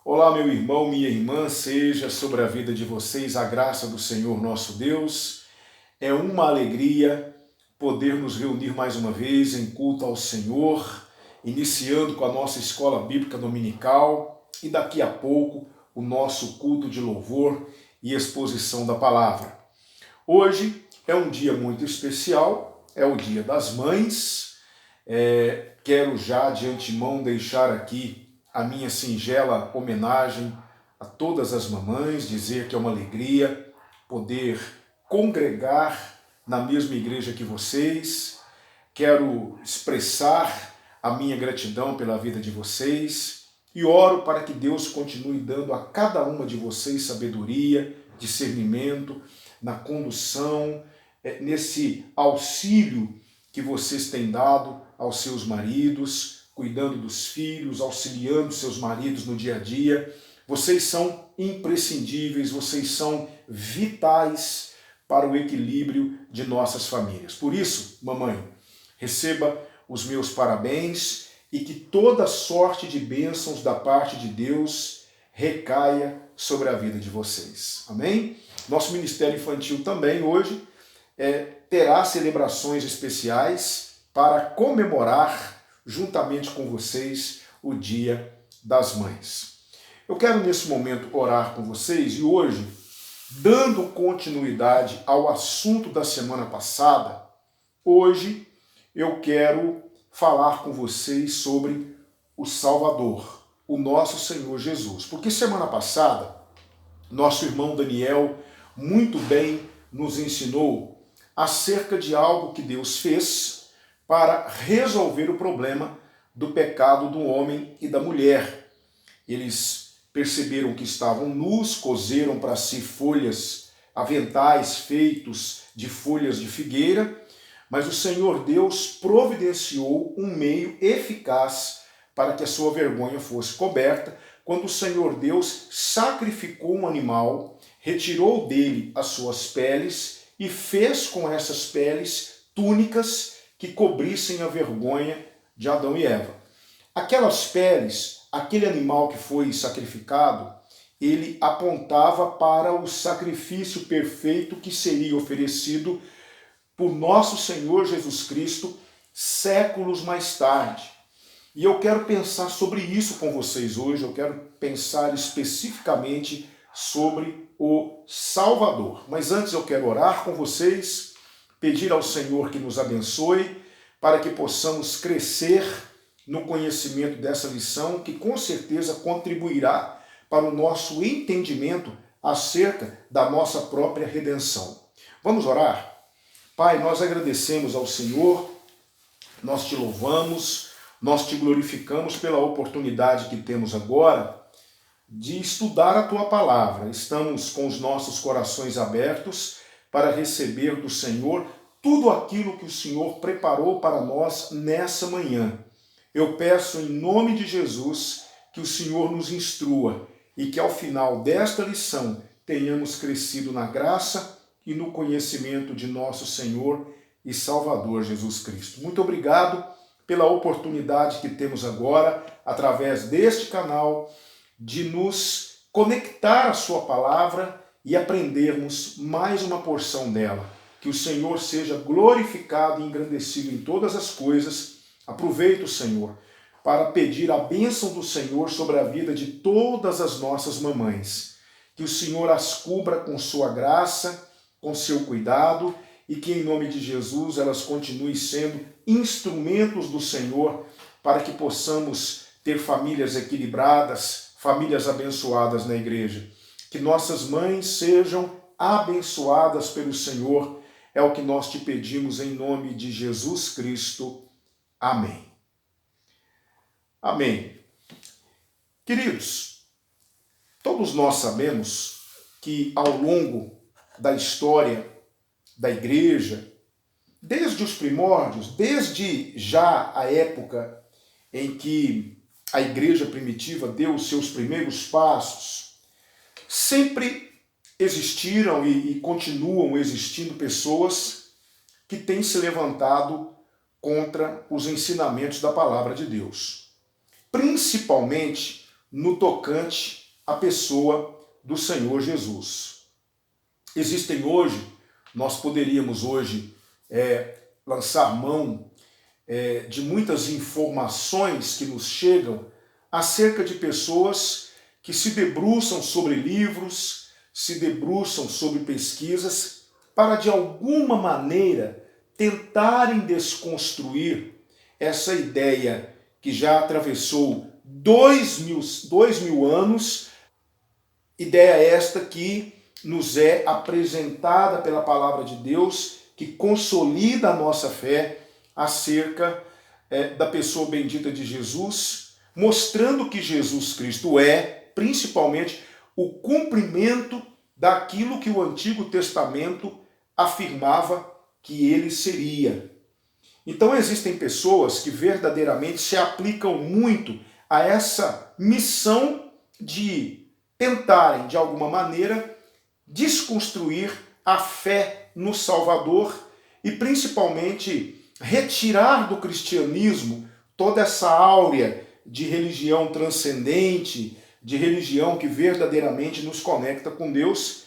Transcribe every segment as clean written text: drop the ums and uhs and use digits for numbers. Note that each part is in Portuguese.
Olá, meu irmão, minha irmã, seja sobre a vida de vocês a graça do Senhor nosso Deus. É uma alegria poder nos reunir mais uma vez em culto ao Senhor, iniciando com a nossa escola bíblica dominical e daqui a pouco o nosso culto de louvor e exposição da palavra. Hoje é um dia muito especial, é o Dia das Mães. Quero já de antemão deixar aqui a minha singela homenagem a todas as mamães, dizer que é uma alegria poder congregar na mesma igreja que vocês. Quero expressar a minha gratidão pela vida de vocês e oro para que Deus continue dando a cada uma de vocês sabedoria, discernimento na condução, nesse auxílio que vocês têm dado aos seus maridos, cuidando dos filhos, auxiliando seus maridos no dia a dia. Vocês são imprescindíveis, vocês são vitais para o equilíbrio de nossas famílias. Por isso, mamãe, receba os meus parabéns e que toda sorte de bênçãos da parte de Deus recaia sobre a vida de vocês. Amém? Nosso Ministério Infantil também hoje terá celebrações especiais para comemorar juntamente com vocês o Dia das Mães. Eu quero nesse momento orar com vocês e hoje, dando continuidade ao assunto da semana passada, hoje eu quero falar com vocês sobre o Salvador, o nosso Senhor Jesus. Porque semana passada, nosso irmão Daniel muito bem nos ensinou acerca de algo que Deus fez para resolver o problema do pecado do homem e da mulher. Eles perceberam que estavam nus, coseram para si folhas, aventais feitos de folhas de figueira, mas o Senhor Deus providenciou um meio eficaz para que a sua vergonha fosse coberta, quando o Senhor Deus sacrificou um animal, retirou dele as suas peles e fez com essas peles túnicas que cobrissem a vergonha de Adão e Eva. Aquelas peles, aquele animal que foi sacrificado, ele apontava para o sacrifício perfeito que seria oferecido por nosso Senhor Jesus Cristo séculos mais tarde. E eu quero pensar sobre isso com vocês hoje, eu quero pensar especificamente sobre o Salvador. Mas antes eu quero orar com vocês, pedir ao Senhor que nos abençoe, para que possamos crescer no conhecimento dessa lição, que com certeza contribuirá para o nosso entendimento acerca da nossa própria redenção. Vamos orar? Pai, nós agradecemos ao Senhor, nós te louvamos, nós te glorificamos pela oportunidade que temos agora de estudar a tua palavra. Estamos com os nossos corações abertos para receber do Senhor tudo aquilo que o Senhor preparou para nós nessa manhã. Eu peço em nome de Jesus que o Senhor nos instrua e que ao final desta lição tenhamos crescido na graça e no conhecimento de nosso Senhor e Salvador Jesus Cristo. Muito obrigado pela oportunidade que temos agora, através deste canal, de nos conectar à sua palavra e aprendermos mais uma porção dela. Que o Senhor seja glorificado e engrandecido em todas as coisas. Aproveito, Senhor, para pedir a bênção do Senhor sobre a vida de todas as nossas mamães. Que o Senhor as cubra com sua graça, com seu cuidado, e que em nome de Jesus elas continuem sendo instrumentos do Senhor para que possamos ter famílias equilibradas, famílias abençoadas na igreja. Que nossas mães sejam abençoadas pelo Senhor. É o que nós te pedimos em nome de Jesus Cristo. Amém. Amém. Queridos, todos nós sabemos que ao longo da história da igreja, desde os primórdios, desde já a época em que a igreja primitiva deu os seus primeiros passos, sempre existiram e continuam existindo pessoas que têm se levantado contra os ensinamentos da palavra de Deus. Principalmente no tocante à pessoa do Senhor Jesus. Existem hoje, nós poderíamos hoje lançar mão de muitas informações que nos chegam acerca de pessoas que se debruçam sobre livros, se debruçam sobre pesquisas, para de alguma maneira tentarem desconstruir essa ideia que já atravessou 2000 anos, ideia esta que nos é apresentada pela palavra de Deus, que consolida a nossa fé acerca da pessoa bendita de Jesus, mostrando que Jesus Cristo é, principalmente, o cumprimento daquilo que o Antigo Testamento afirmava que ele seria. Então existem pessoas que verdadeiramente se aplicam muito a essa missão de tentarem, de alguma maneira, desconstruir a fé no Salvador e principalmente retirar do cristianismo toda essa áurea de religião transcendente, de religião que verdadeiramente nos conecta com Deus.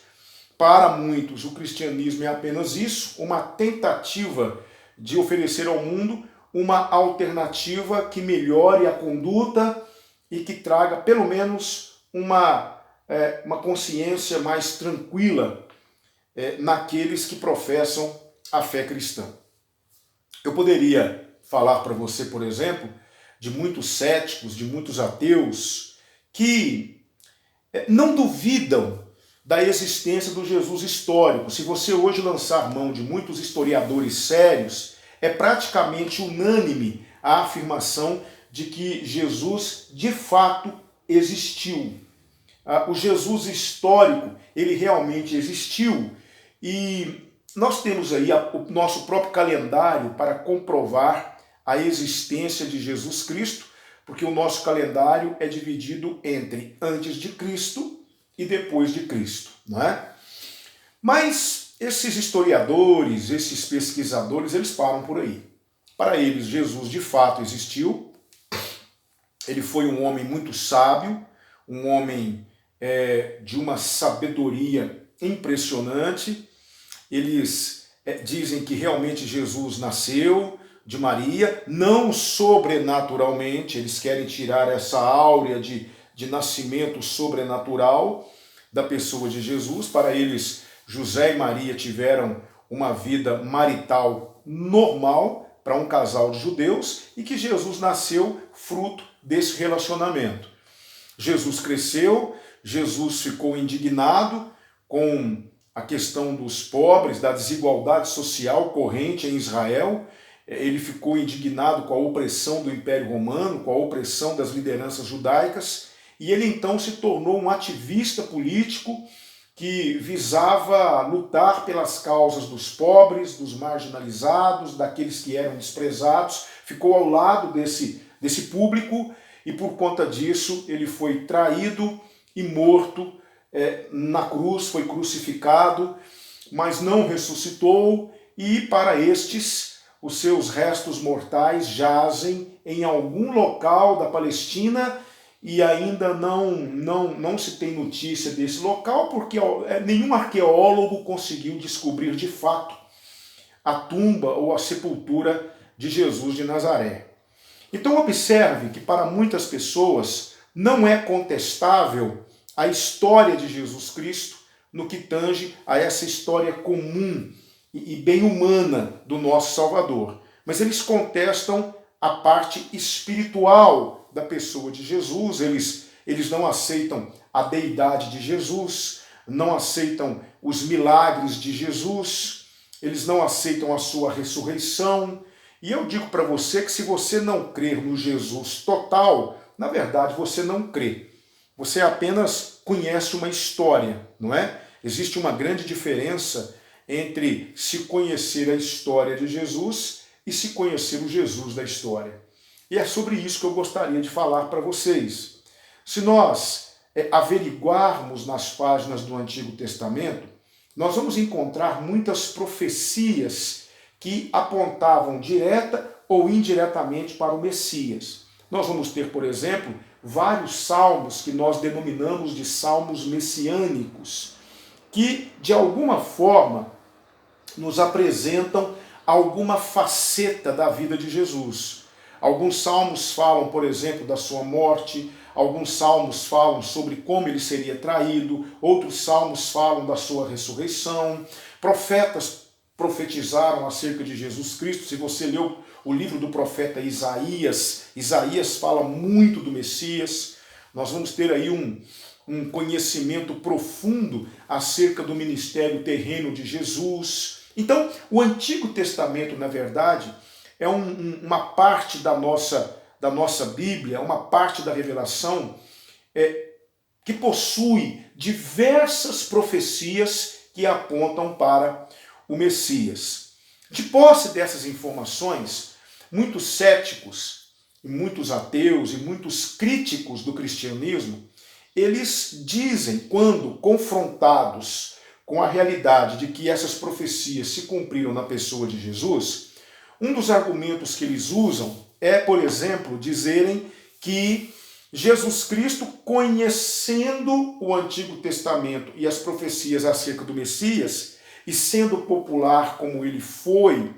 Para muitos, o cristianismo é apenas isso, uma tentativa de oferecer ao mundo uma alternativa que melhore a conduta e que traga pelo menos uma consciência mais tranquila naqueles que professam a fé cristã. Eu poderia falar para você, por exemplo, de muitos céticos, de muitos ateus, que não duvidam da existência do Jesus histórico. Se você hoje lançar mão de muitos historiadores sérios, é praticamente unânime a afirmação de que Jesus de fato existiu. O Jesus histórico, ele realmente existiu, e nós temos aí o nosso próprio calendário para comprovar a existência de Jesus Cristo, porque o nosso calendário é dividido entre antes de Cristo e depois de Cristo, não é? Mas esses historiadores, esses pesquisadores, eles param por aí. Para eles, Jesus de fato existiu, ele foi um homem muito sábio, um homem de uma sabedoria impressionante. Eles dizem que realmente Jesus nasceu de Maria, não sobrenaturalmente, eles querem tirar essa áurea de nascimento sobrenatural da pessoa de Jesus. Para eles, José e Maria tiveram uma vida marital normal para um casal de judeus e que Jesus nasceu fruto desse relacionamento. Jesus cresceu, Jesus ficou indignado com a questão dos pobres, da desigualdade social corrente em Israel. Ele ficou indignado com a opressão do Império Romano, com a opressão das lideranças judaicas, e ele então se tornou um ativista político que visava lutar pelas causas dos pobres, dos marginalizados, daqueles que eram desprezados. Ficou ao lado desse público e por conta disso ele foi traído e morto na cruz, foi crucificado, mas não ressuscitou, e para estes os seus restos mortais jazem em algum local da Palestina e ainda não se tem notícia desse local porque nenhum arqueólogo conseguiu descobrir de fato a tumba ou a sepultura de Jesus de Nazaré. Então observe que para muitas pessoas não é contestável a história de Jesus Cristo no que tange a essa história comum e bem humana do nosso Salvador. Mas eles contestam a parte espiritual da pessoa de Jesus, eles não aceitam a deidade de Jesus, não aceitam os milagres de Jesus, eles não aceitam a sua ressurreição. E eu digo para você que se você não crer no Jesus total, na verdade você não crê. Você apenas conhece uma história, não é? Existe uma grande diferença entre se conhecer a história de Jesus e se conhecer o Jesus da história. E é sobre isso que eu gostaria de falar para vocês. Se nós averiguarmos nas páginas do Antigo Testamento, nós vamos encontrar muitas profecias que apontavam direta ou indiretamente para o Messias. Nós vamos ter, por exemplo, vários salmos que nós denominamos de salmos messiânicos, que de alguma forma nos apresentam alguma faceta da vida de Jesus. Alguns salmos falam, por exemplo, da sua morte, alguns salmos falam sobre como ele seria traído, outros salmos falam da sua ressurreição. Profetas profetizaram acerca de Jesus Cristo. Se você leu o livro do profeta Isaías, Isaías fala muito do Messias. Nós vamos ter aí um conhecimento profundo acerca do ministério terreno de Jesus. Então, o Antigo Testamento, na verdade, é uma parte da nossa Bíblia, uma parte da revelação que possui diversas profecias que apontam para o Messias. De posse dessas informações, muitos céticos, muitos ateus e muitos críticos do cristianismo, eles dizem, quando confrontados com a realidade de que essas profecias se cumpriram na pessoa de Jesus, um dos argumentos que eles usam é, por exemplo, dizerem que Jesus Cristo, conhecendo o Antigo Testamento e as profecias acerca do Messias, e sendo popular como ele foi,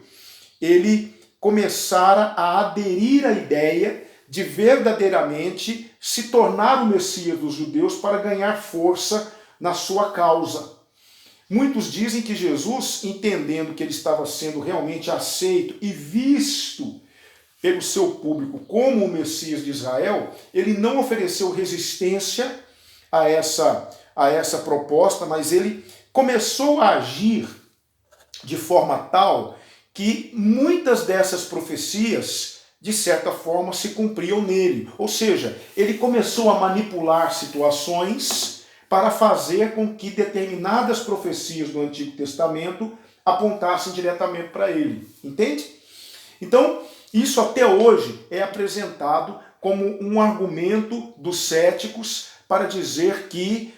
ele começara a aderir à ideia de verdadeiramente se tornar o Messias dos judeus para ganhar força na sua causa. Muitos dizem que Jesus, entendendo que ele estava sendo realmente aceito e visto pelo seu público como o Messias de Israel, ele não ofereceu resistência a essa proposta, mas ele começou a agir de forma tal que muitas dessas profecias, de certa forma, se cumpriam nele. Ou seja, ele começou a manipular situações para fazer com que determinadas profecias do Antigo Testamento apontassem diretamente para ele. Entende? Então, isso até hoje é apresentado como um argumento dos céticos para dizer que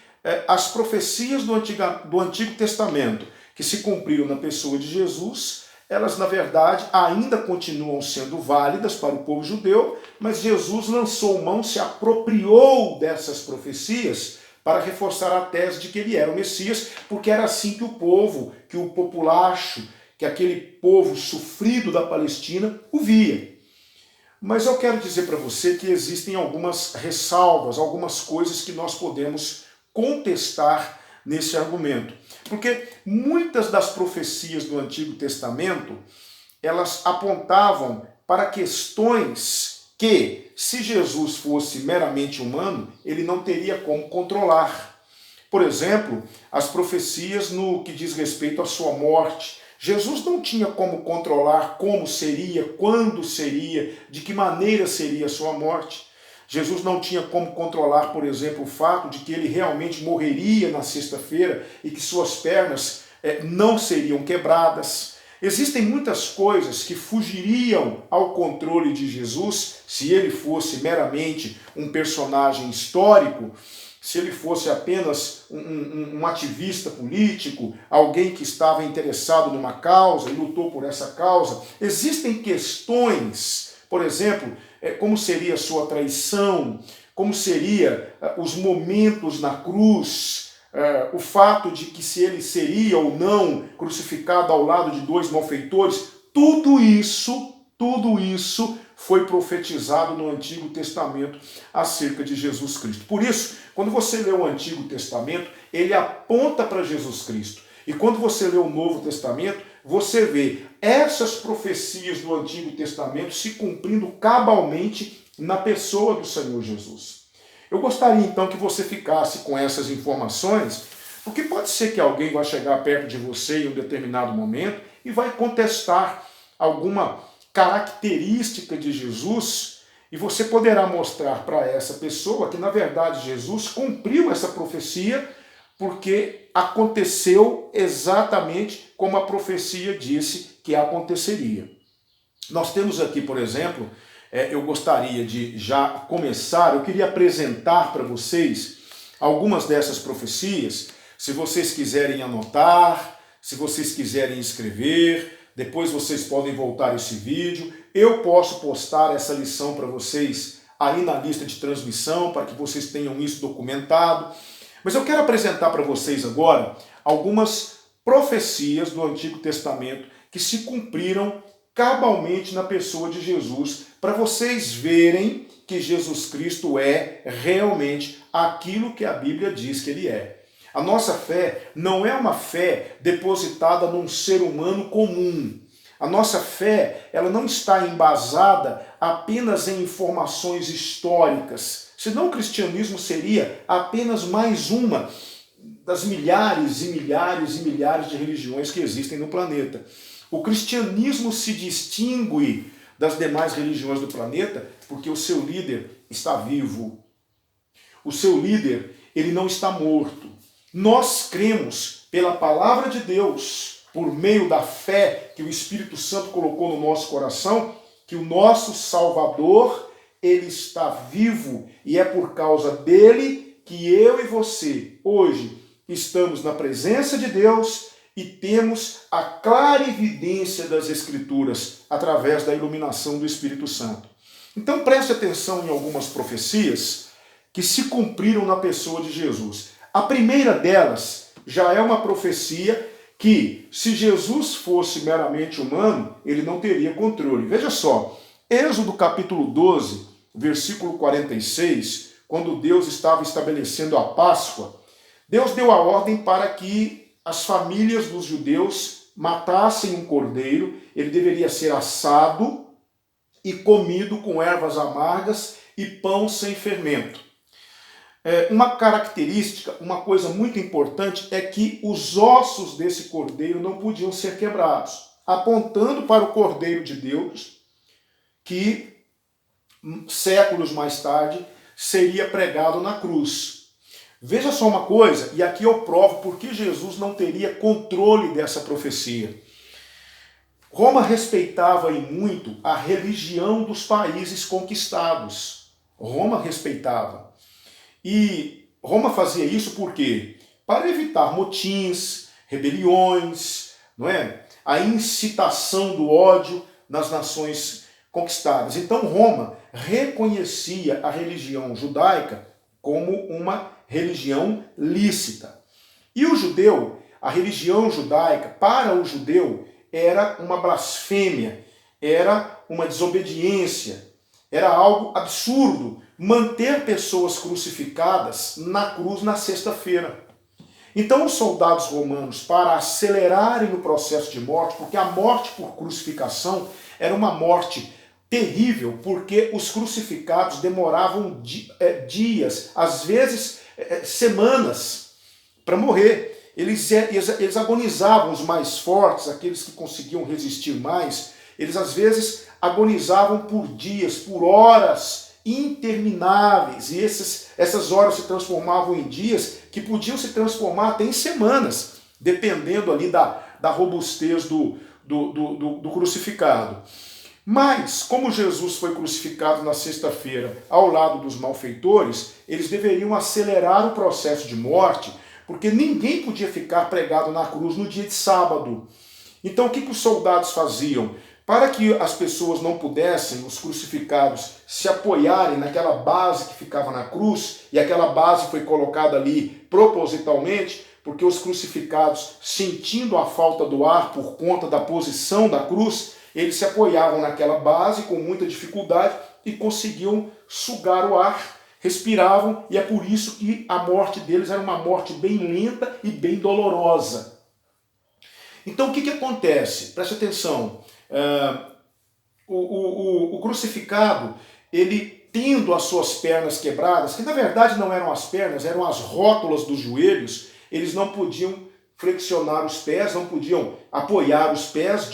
as profecias do Antigo Testamento que se cumpriram na pessoa de Jesus, elas na verdade ainda continuam sendo válidas para o povo judeu, mas Jesus lançou mão, se apropriou dessas profecias para reforçar a tese de que ele era o Messias, porque era assim que o povo, que o populacho, que aquele povo sofrido da Palestina o via. Mas eu quero dizer para você que existem algumas ressalvas, algumas coisas que nós podemos contestar nesse argumento. Porque muitas das profecias do Antigo Testamento, elas apontavam para questões que, se Jesus fosse meramente humano, ele não teria como controlar. Por exemplo, as profecias no que diz respeito à sua morte. Jesus não tinha como controlar como seria, quando seria, de que maneira seria a sua morte. Jesus não tinha como controlar, por exemplo, o fato de que ele realmente morreria na sexta-feira e que suas pernas não seriam quebradas. Existem muitas coisas que fugiriam ao controle de Jesus se ele fosse meramente um personagem histórico, se ele fosse apenas um ativista político, alguém que estava interessado numa causa e lutou por essa causa. Existem questões, por exemplo, como seria a sua traição, como seria os momentos na cruz, o fato de que se ele seria ou não crucificado ao lado de dois malfeitores, tudo isso foi profetizado no Antigo Testamento acerca de Jesus Cristo. Por isso, quando você lê o Antigo Testamento, ele aponta para Jesus Cristo. E quando você lê o Novo Testamento, você vê essas profecias do Antigo Testamento se cumprindo cabalmente na pessoa do Senhor Jesus. Eu gostaria então que você ficasse com essas informações, porque pode ser que alguém vai chegar perto de você em um determinado momento e vai contestar alguma característica de Jesus, e você poderá mostrar para essa pessoa que, na verdade, Jesus cumpriu essa profecia porque aconteceu exatamente como a profecia disse que aconteceria. Nós temos aqui, por exemplo, eu gostaria de já começar, eu queria apresentar para vocês algumas dessas profecias, se vocês quiserem anotar, se vocês quiserem escrever, depois vocês podem voltar esse vídeo, eu posso postar essa lição para vocês aí na lista de transmissão, para que vocês tenham isso documentado. Mas eu quero apresentar para vocês agora algumas profecias do Antigo Testamento que se cumpriram cabalmente na pessoa de Jesus, para vocês verem que Jesus Cristo é realmente aquilo que a Bíblia diz que ele é. A nossa fé não é uma fé depositada num ser humano comum. A nossa fé, ela não está embasada apenas em informações históricas, senão o cristianismo seria apenas mais uma das milhares e milhares e milhares de religiões que existem no planeta. O cristianismo se distingue das demais religiões do planeta porque o seu líder está vivo. O seu líder, ele não está morto. Nós cremos pela palavra de Deus, por meio da fé que o Espírito Santo colocou no nosso coração, que o nosso Salvador, ele está vivo e é por causa dele que eu e você, hoje, estamos na presença de Deus e temos a clara evidência das Escrituras através da iluminação do Espírito Santo. Então preste atenção em algumas profecias que se cumpriram na pessoa de Jesus. A primeira delas já é uma profecia que, se Jesus fosse meramente humano, ele não teria controle. Veja só, Êxodo capítulo 12, versículo 46, quando Deus estava estabelecendo a Páscoa, Deus deu a ordem para que as famílias dos judeus matassem um cordeiro, ele deveria ser assado e comido com ervas amargas e pão sem fermento. Uma característica, uma coisa muito importante é que os ossos desse cordeiro não podiam ser quebrados, apontando para o Cordeiro de Deus, que séculos mais tarde seria pregado na cruz. Veja só uma coisa, e aqui eu provo por que Jesus não teria controle dessa profecia. Roma respeitava e muito a religião dos países conquistados. Roma respeitava. E Roma fazia isso por quê? Para evitar motins, rebeliões, não é? A incitação do ódio nas nações conquistadas. Então Roma reconhecia a religião judaica como uma religião lícita. E o judeu, a religião judaica, para o judeu, era uma blasfêmia, era uma desobediência, era algo absurdo manter pessoas crucificadas na cruz na sexta-feira. Então os soldados romanos, para acelerarem o processo de morte, porque a morte por crucificação era uma morte terrível, porque os crucificados demoravam dias, às vezes semanas, para morrer. Eles agonizavam, os mais fortes, aqueles que conseguiam resistir mais, eles às vezes agonizavam por dias, por horas intermináveis, e essas horas se transformavam em dias que podiam se transformar até em semanas, dependendo ali da robustez do crucificado. Mas, como Jesus foi crucificado na sexta-feira ao lado dos malfeitores, eles deveriam acelerar o processo de morte, porque ninguém podia ficar pregado na cruz no dia de sábado. Então o que os soldados faziam? Para que as pessoas não pudessem, os crucificados, se apoiarem naquela base que ficava na cruz, e aquela base foi colocada ali propositalmente, porque os crucificados, sentindo a falta do ar por conta da posição da cruz, eles se apoiavam naquela base com muita dificuldade e conseguiam sugar o ar, respiravam, e é por isso que a morte deles era uma morte bem lenta e bem dolorosa. Então o que acontece? Preste atenção. O crucificado, ele tendo as suas pernas quebradas, que na verdade não eram as pernas, eram as rótulas dos joelhos, eles não podiam flexionar os pés, não podiam apoiar os pés,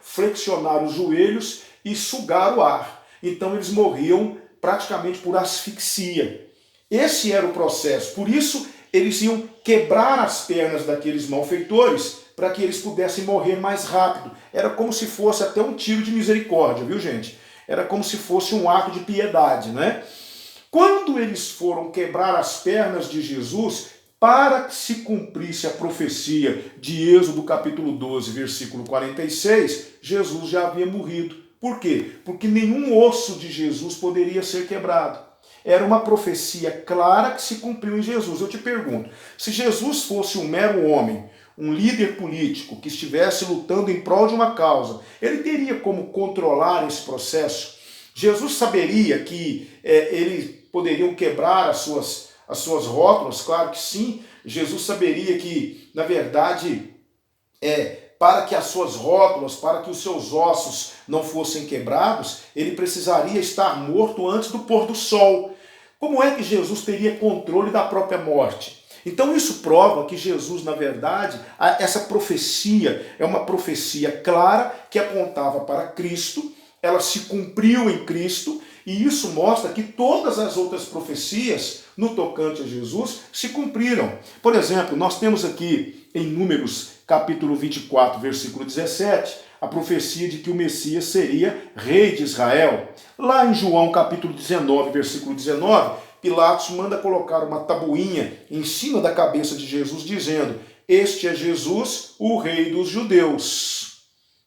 flexionar os joelhos e sugar o ar. Então eles morriam praticamente por asfixia. Esse era o processo. Por isso eles iam quebrar as pernas daqueles malfeitores para que eles pudessem morrer mais rápido. Era como se fosse até um tiro de misericórdia, viu, gente? Era como se fosse um ato de piedade, né? Quando eles foram quebrar as pernas de Jesus, para que se cumprisse a profecia de Êxodo capítulo 12, versículo 46, Jesus já havia morrido Por quê? Porque nenhum osso de Jesus poderia ser quebrado. Era uma profecia clara que se cumpriu em Jesus. Eu te pergunto, se Jesus fosse um mero homem, um líder político que estivesse lutando em prol de uma causa, ele teria como controlar esse processo? Jesus saberia que eles poderiam quebrar as suas rótulas? Claro que sim. Jesus saberia que, na verdade, para que as suas rótulas, para que os seus ossos não fossem quebrados, ele precisaria estar morto antes do pôr do sol. Como é que Jesus teria controle da própria morte? Então isso prova que Jesus, na verdade, essa profecia é uma profecia clara que apontava para Cristo, ela se cumpriu em Cristo, e isso mostra que todas as outras profecias no tocante a Jesus se cumpriram. Por exemplo, nós temos aqui em Números capítulo 24, versículo 17, a profecia de que o Messias seria rei de Israel. Lá em João capítulo 19, versículo 19, Pilatos manda colocar uma tabuinha em cima da cabeça de Jesus, dizendo: este é Jesus, o rei dos judeus.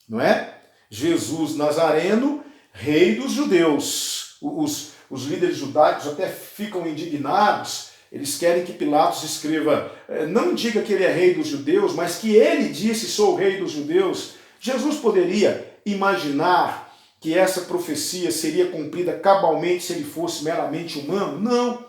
Não é? Jesus Nazareno, rei dos judeus. Os líderes judaicos até ficam indignados. Eles querem que Pilatos escreva, não diga que ele é rei dos judeus, mas que ele disse: sou o rei dos judeus. Jesus poderia imaginar que essa profecia seria cumprida cabalmente se ele fosse meramente humano? Não.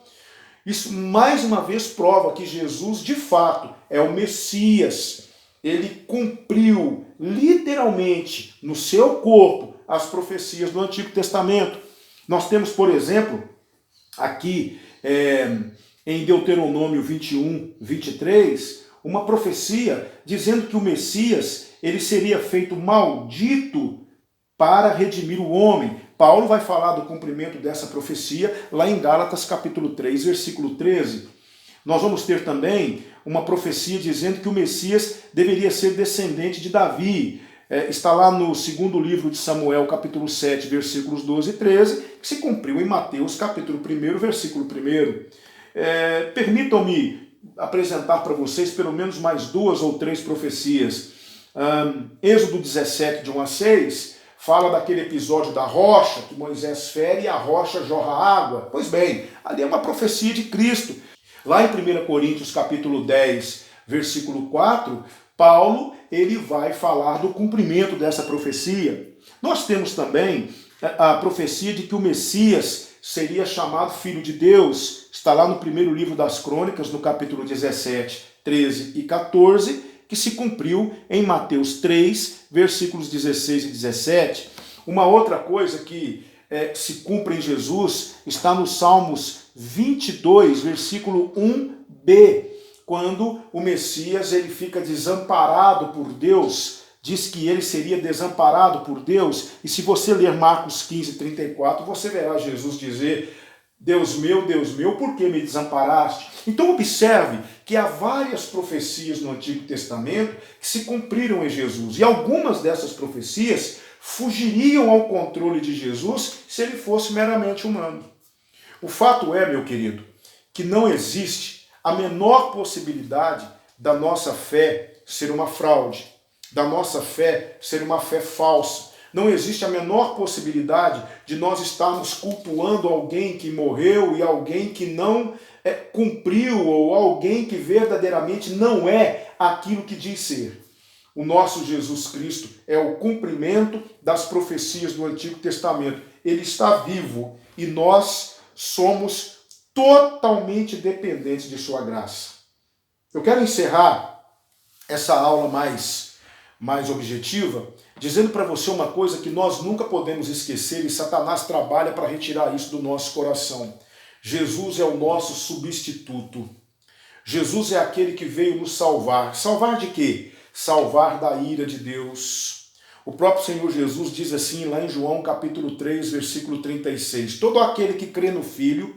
Isso mais uma vez prova que Jesus, de fato, é o Messias. Ele cumpriu literalmente no seu corpo as profecias do Antigo Testamento. Nós temos, por exemplo, aqui em Deuteronômio 21, 23, uma profecia dizendo que o Messias ele seria feito maldito para redimir o homem. Paulo vai falar do cumprimento dessa profecia lá em Gálatas capítulo 3, versículo 13. Nós vamos ter também uma profecia dizendo que o Messias deveria ser descendente de Davi. Está lá no segundo livro de Samuel, capítulo 7, versículos 12 e 13, que se cumpriu em Mateus, capítulo 1, versículo 1. Permitam-me apresentar para vocês pelo menos mais 2 ou 3 profecias. Êxodo 17, de 1 a 6, fala daquele episódio da rocha, que Moisés fere e a rocha jorra água. Pois bem, ali é uma profecia de Cristo. Lá em 1 Coríntios capítulo 10, versículo 4, Paulo ele vai falar do cumprimento dessa profecia. Nós temos também a profecia de que o Messias seria chamado Filho de Deus. Está lá no primeiro livro das Crônicas, no capítulo 17, 13 e 14, que se cumpriu em Mateus 3, versículos 16 e 17. Uma outra coisa que se cumpre em Jesus está no Salmos 22, versículo 1b, quando o Messias ele fica desamparado por Deus, diz que ele seria desamparado por Deus, e se você ler Marcos 15, 34, você verá Jesus dizer: Deus meu, por que me desamparaste? Então observe que há várias profecias no Antigo Testamento que se cumpriram em Jesus, e algumas dessas profecias fugiriam ao controle de Jesus se ele fosse meramente humano. O fato é, meu querido, que não existe a menor possibilidade da nossa fé ser uma fraude, da nossa fé ser uma fé falsa. Não existe a menor possibilidade de nós estarmos cultuando alguém que morreu e alguém que não cumpriu, ou alguém que verdadeiramente não é aquilo que diz ser. O nosso Jesus Cristo é o cumprimento das profecias do Antigo Testamento. Ele está vivo e nós somos totalmente dependentes de sua graça. Eu quero encerrar essa aula mais objetiva dizendo para você uma coisa que nós nunca podemos esquecer, e Satanás trabalha para retirar isso do nosso coração. Jesus é o nosso substituto. Jesus é aquele que veio nos salvar. Salvar de quê? Salvar da ira de Deus. O próprio Senhor Jesus diz assim lá em João capítulo 3, versículo 36. Todo aquele que crê no Filho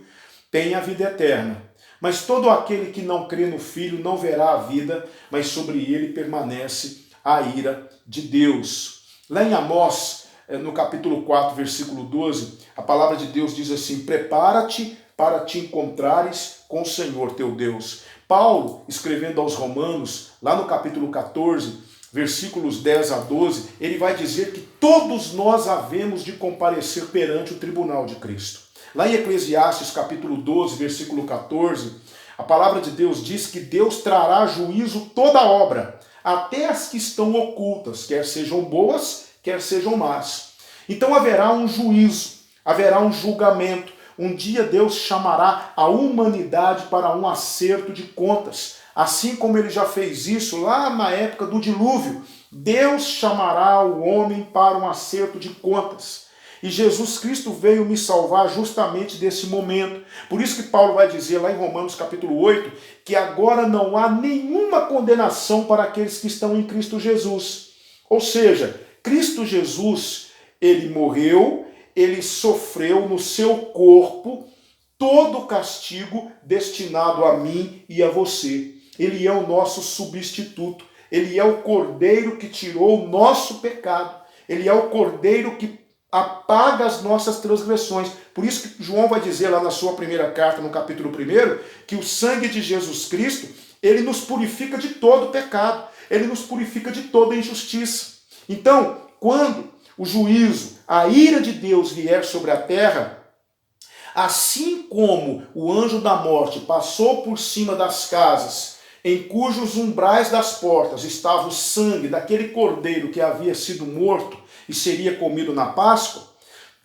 tem a vida eterna. Mas todo aquele que não crê no Filho não verá a vida, mas sobre ele permanece a ira de Deus. Lá em Amós, no capítulo 4, versículo 12, a palavra de Deus diz assim: prepara-te para te encontrares com o Senhor teu Deus. Paulo, escrevendo aos Romanos, lá no capítulo 14, versículos 10 a 12, ele vai dizer que todos nós havemos de comparecer perante o tribunal de Cristo. Lá em Eclesiastes capítulo 12, versículo 14, a palavra de Deus diz que Deus trará a juízo toda obra, até as que estão ocultas, quer sejam boas, quer sejam más. Então haverá um juízo, haverá um julgamento. Um dia Deus chamará a humanidade para um acerto de contas. Assim como ele já fez isso lá na época do dilúvio, Deus chamará o homem para um acerto de contas. E Jesus Cristo veio me salvar justamente desse momento. Por isso que Paulo vai dizer lá em Romanos capítulo 8, que agora não há nenhuma condenação para aqueles que estão em Cristo Jesus. Ou seja, Cristo Jesus, ele morreu, ele sofreu no seu corpo todo o castigo destinado a mim e a você. Ele é o nosso substituto. Ele é o cordeiro que tirou o nosso pecado. Ele é o cordeiro que apaga as nossas transgressões. Por isso que João vai dizer lá na sua primeira carta, no capítulo 1, que o sangue de Jesus Cristo, ele nos purifica de todo pecado. Ele nos purifica de toda injustiça. Então, quando o juízo, a ira de Deus vier sobre a terra, assim como o anjo da morte passou por cima das casas, em cujos umbrais das portas estava o sangue daquele cordeiro que havia sido morto e seria comido na Páscoa,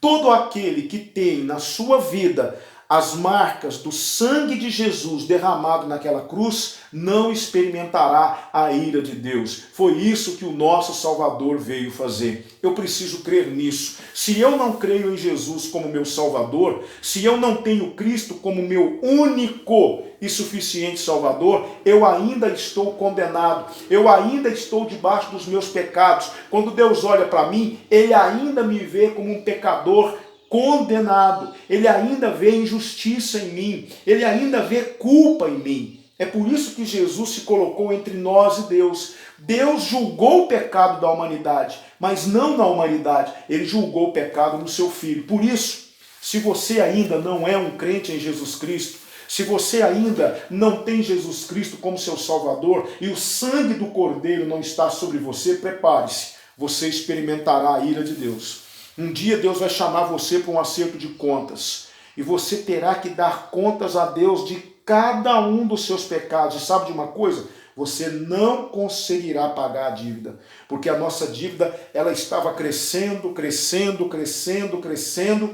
todo aquele que tem na sua vida as marcas do sangue de Jesus derramado naquela cruz, não experimentará a ira de Deus. Foi isso que o nosso Salvador veio fazer. Eu preciso crer nisso. Se eu não creio em Jesus como meu Salvador, se eu não tenho Cristo como meu único e suficiente Salvador, eu ainda estou condenado. Eu ainda estou debaixo dos meus pecados. Quando Deus olha para mim, Ele ainda me vê como um pecador condenado. Ele ainda vê injustiça em mim. Ele ainda vê culpa em mim. É por isso que Jesus se colocou entre nós e Deus. Deus julgou o pecado da humanidade, mas não na humanidade. Ele julgou o pecado no seu Filho. Por isso, se você ainda não é um crente em Jesus Cristo, se você ainda não tem Jesus Cristo como seu Salvador e o sangue do Cordeiro não está sobre você, prepare-se. Você experimentará a ira de Deus. Um dia Deus vai chamar você para um acerto de contas. E você terá que dar contas a Deus de cada um dos seus pecados. E sabe de uma coisa? Você não conseguirá pagar a dívida. Porque a nossa dívida, ela estava crescendo, crescendo, crescendo, crescendo,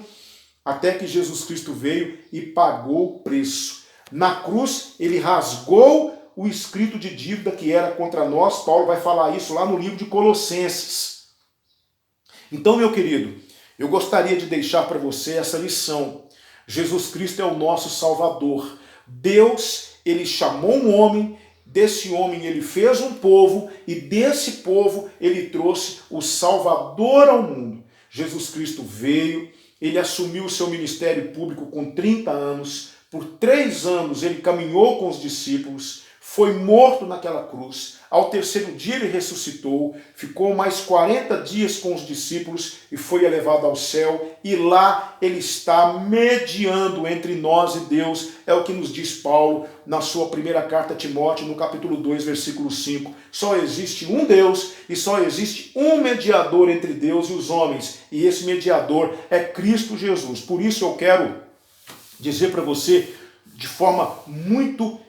até que Jesus Cristo veio e pagou o preço. Na cruz, ele rasgou o escrito de dívida que era contra nós. Paulo vai falar isso lá no livro de Colossenses. Então, meu querido, eu gostaria de deixar para você essa lição. Jesus Cristo é o nosso Salvador. Deus, ele chamou um homem, desse homem ele fez um povo, e desse povo ele trouxe o Salvador ao mundo. Jesus Cristo veio, ele assumiu o seu ministério público com 30 anos, por 3 anos ele caminhou com os discípulos, foi morto naquela cruz. Ao terceiro dia ele ressuscitou, ficou mais 40 dias com os discípulos e foi elevado ao céu. E lá ele está mediando entre nós e Deus. É o que nos diz Paulo na sua primeira carta a Timóteo, no capítulo 2, versículo 5. Só existe um Deus e só existe um mediador entre Deus e os homens. E esse mediador é Cristo Jesus. Por isso eu quero dizer para você de forma muito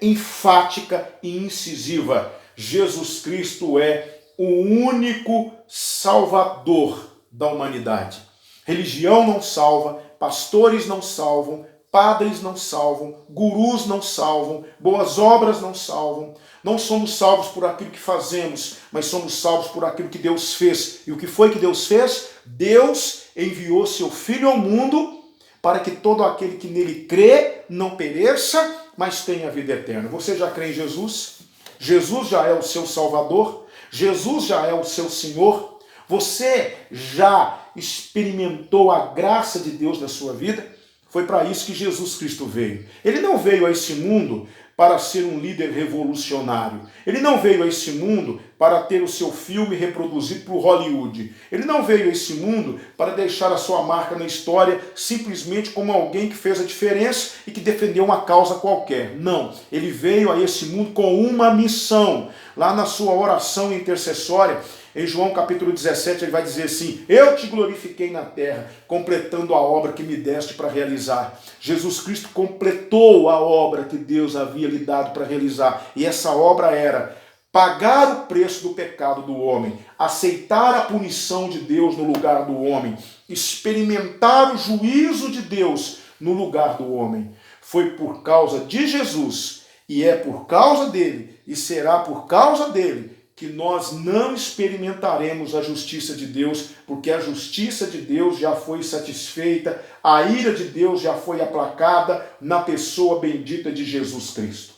enfática e incisiva: Jesus Cristo é o único Salvador da humanidade. Religião não salva, pastores não salvam, padres não salvam, gurus não salvam, boas obras não salvam. Não somos salvos por aquilo que fazemos, mas somos salvos por aquilo que Deus fez. E o que foi que Deus fez? Deus enviou seu Filho ao mundo para que todo aquele que nele crê não pereça, mas tenha vida eterna. Você já crê em Jesus? Jesus já é o seu Salvador? Jesus já é o seu Senhor? Você já experimentou a graça de Deus na sua vida? Foi para isso que Jesus Cristo veio. Ele não veio a esse mundo para ser um líder revolucionário. Ele não veio a esse mundo para ter o seu filme reproduzido por Hollywood. Ele não veio a esse mundo para deixar a sua marca na história simplesmente como alguém que fez a diferença e que defendeu uma causa qualquer. Não, ele veio a esse mundo com uma missão. Lá na sua oração intercessória, em João capítulo 17, ele vai dizer assim: eu te glorifiquei na terra, completando a obra que me deste para realizar. Jesus Cristo completou a obra que Deus havia lhe dado para realizar. E essa obra era pagar o preço do pecado do homem, aceitar a punição de Deus no lugar do homem, experimentar o juízo de Deus no lugar do homem. Foi por causa de Jesus, e é por causa dele, e será por causa dele, que nós não experimentaremos a justiça de Deus, porque a justiça de Deus já foi satisfeita, a ira de Deus já foi aplacada na pessoa bendita de Jesus Cristo.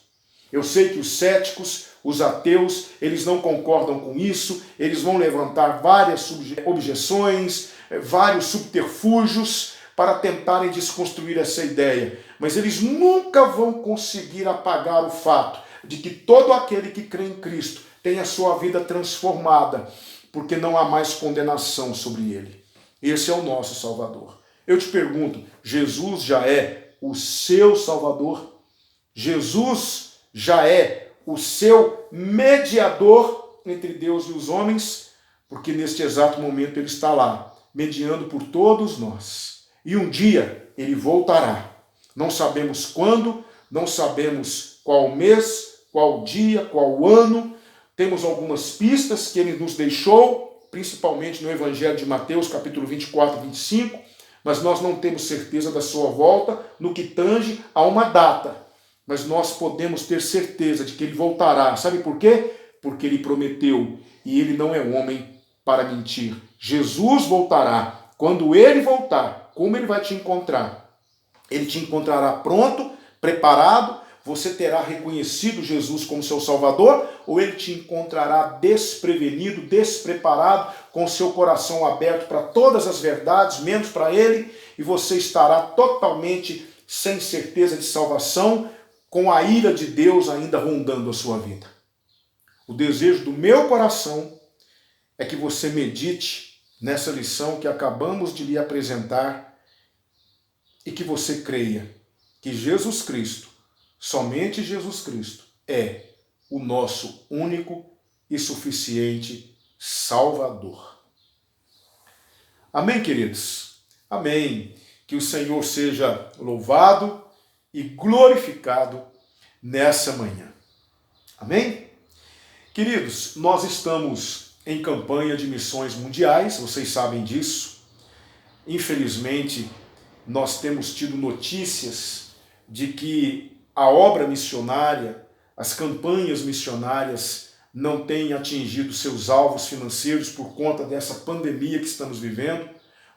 Eu sei que os céticos, os ateus, eles não concordam com isso, eles vão levantar várias objeções, vários subterfúgios para tentarem desconstruir essa ideia, mas eles nunca vão conseguir apagar o fato de que todo aquele que crê em Cristo tem a sua vida transformada, porque não há mais condenação sobre ele. Esse é o nosso Salvador. Eu te pergunto, Jesus já é o seu Salvador? Jesus já é o seu mediador entre Deus e os homens? Porque neste exato momento ele está lá, mediando por todos nós. E um dia ele voltará. Não sabemos quando, não sabemos qual mês, qual dia, qual ano. Temos algumas pistas que ele nos deixou, principalmente no Evangelho de Mateus, capítulo 24 e 25, mas nós não temos certeza da sua volta no que tange a uma data. Mas nós podemos ter certeza de que ele voltará. Sabe por quê? Porque ele prometeu, e ele não é homem para mentir. Jesus voltará. Quando ele voltar, como ele vai te encontrar? Ele te encontrará pronto, preparado. Você terá reconhecido Jesus como seu Salvador, ou ele te encontrará desprevenido, despreparado, com seu coração aberto para todas as verdades, menos para ele, e você estará totalmente sem certeza de salvação, com a ira de Deus ainda rondando a sua vida. O desejo do meu coração é que você medite nessa lição que acabamos de lhe apresentar e que você creia que Jesus Cristo, somente Jesus Cristo, é o nosso único e suficiente Salvador. Amém, queridos? Amém. Que o Senhor seja louvado e glorificado nessa manhã. Amém? Queridos, nós estamos em campanha de missões mundiais, vocês sabem disso. Infelizmente, nós temos tido notícias de que a obra missionária, as campanhas missionárias não têm atingido seus alvos financeiros por conta dessa pandemia que estamos vivendo.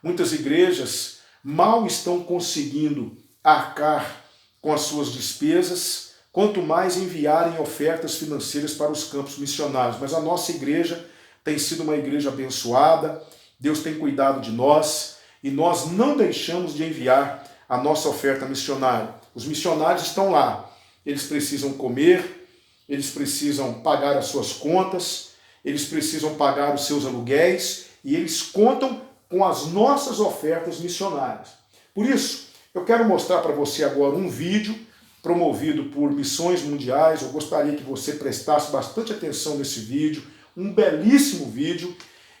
Muitas igrejas mal estão conseguindo arcar com as suas despesas, quanto mais enviarem ofertas financeiras para os campos missionários. Mas a nossa igreja tem sido uma igreja abençoada, Deus tem cuidado de nós e nós não deixamos de enviar a nossa oferta missionária. Os missionários estão lá, eles precisam comer, eles precisam pagar as suas contas, eles precisam pagar os seus aluguéis e eles contam com as nossas ofertas missionárias. Por isso, eu quero mostrar para você agora um vídeo promovido por Missões Mundiais. Eu gostaria que você prestasse bastante atenção nesse vídeo, um belíssimo vídeo.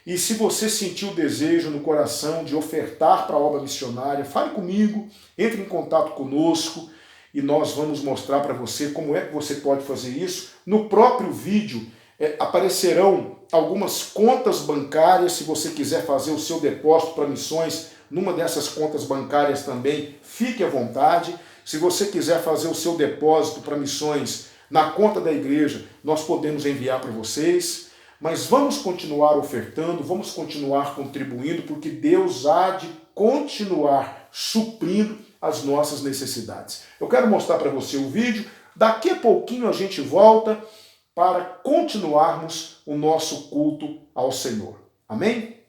E se você sentiu o desejo no coração de ofertar para a obra missionária, fale comigo, entre em contato conosco e nós vamos mostrar para você como é que você pode fazer isso. No próprio vídeo aparecerão algumas contas bancárias, se você quiser fazer o seu depósito para missões numa dessas contas bancárias também, fique à vontade. Se você quiser fazer o seu depósito para missões na conta da igreja, nós podemos enviar para vocês. Mas vamos continuar ofertando, vamos continuar contribuindo, porque Deus há de continuar suprindo as nossas necessidades. Eu quero mostrar para você o vídeo, daqui a pouquinho a gente volta para continuarmos o nosso culto ao Senhor. Amém?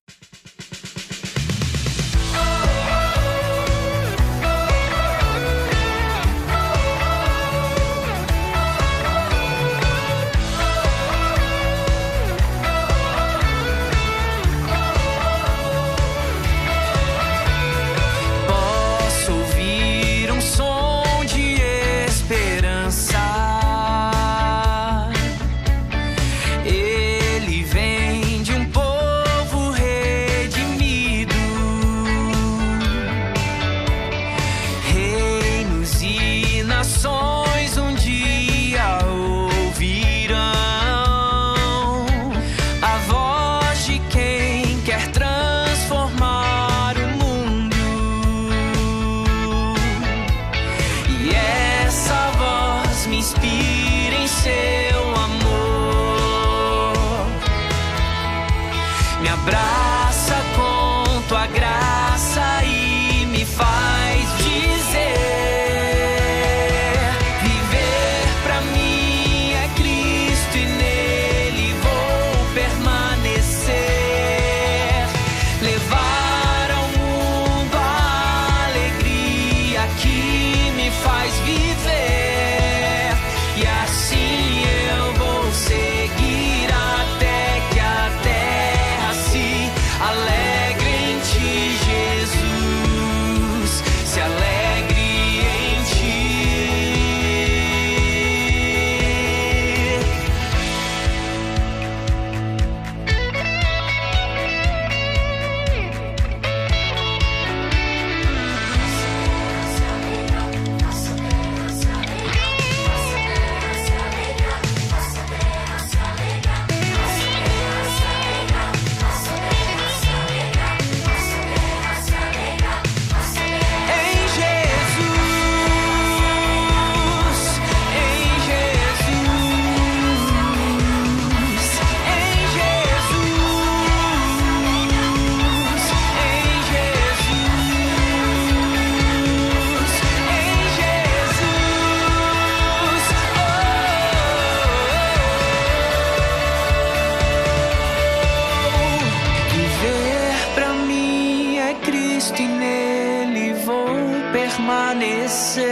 Cristo e nele vou permanecer.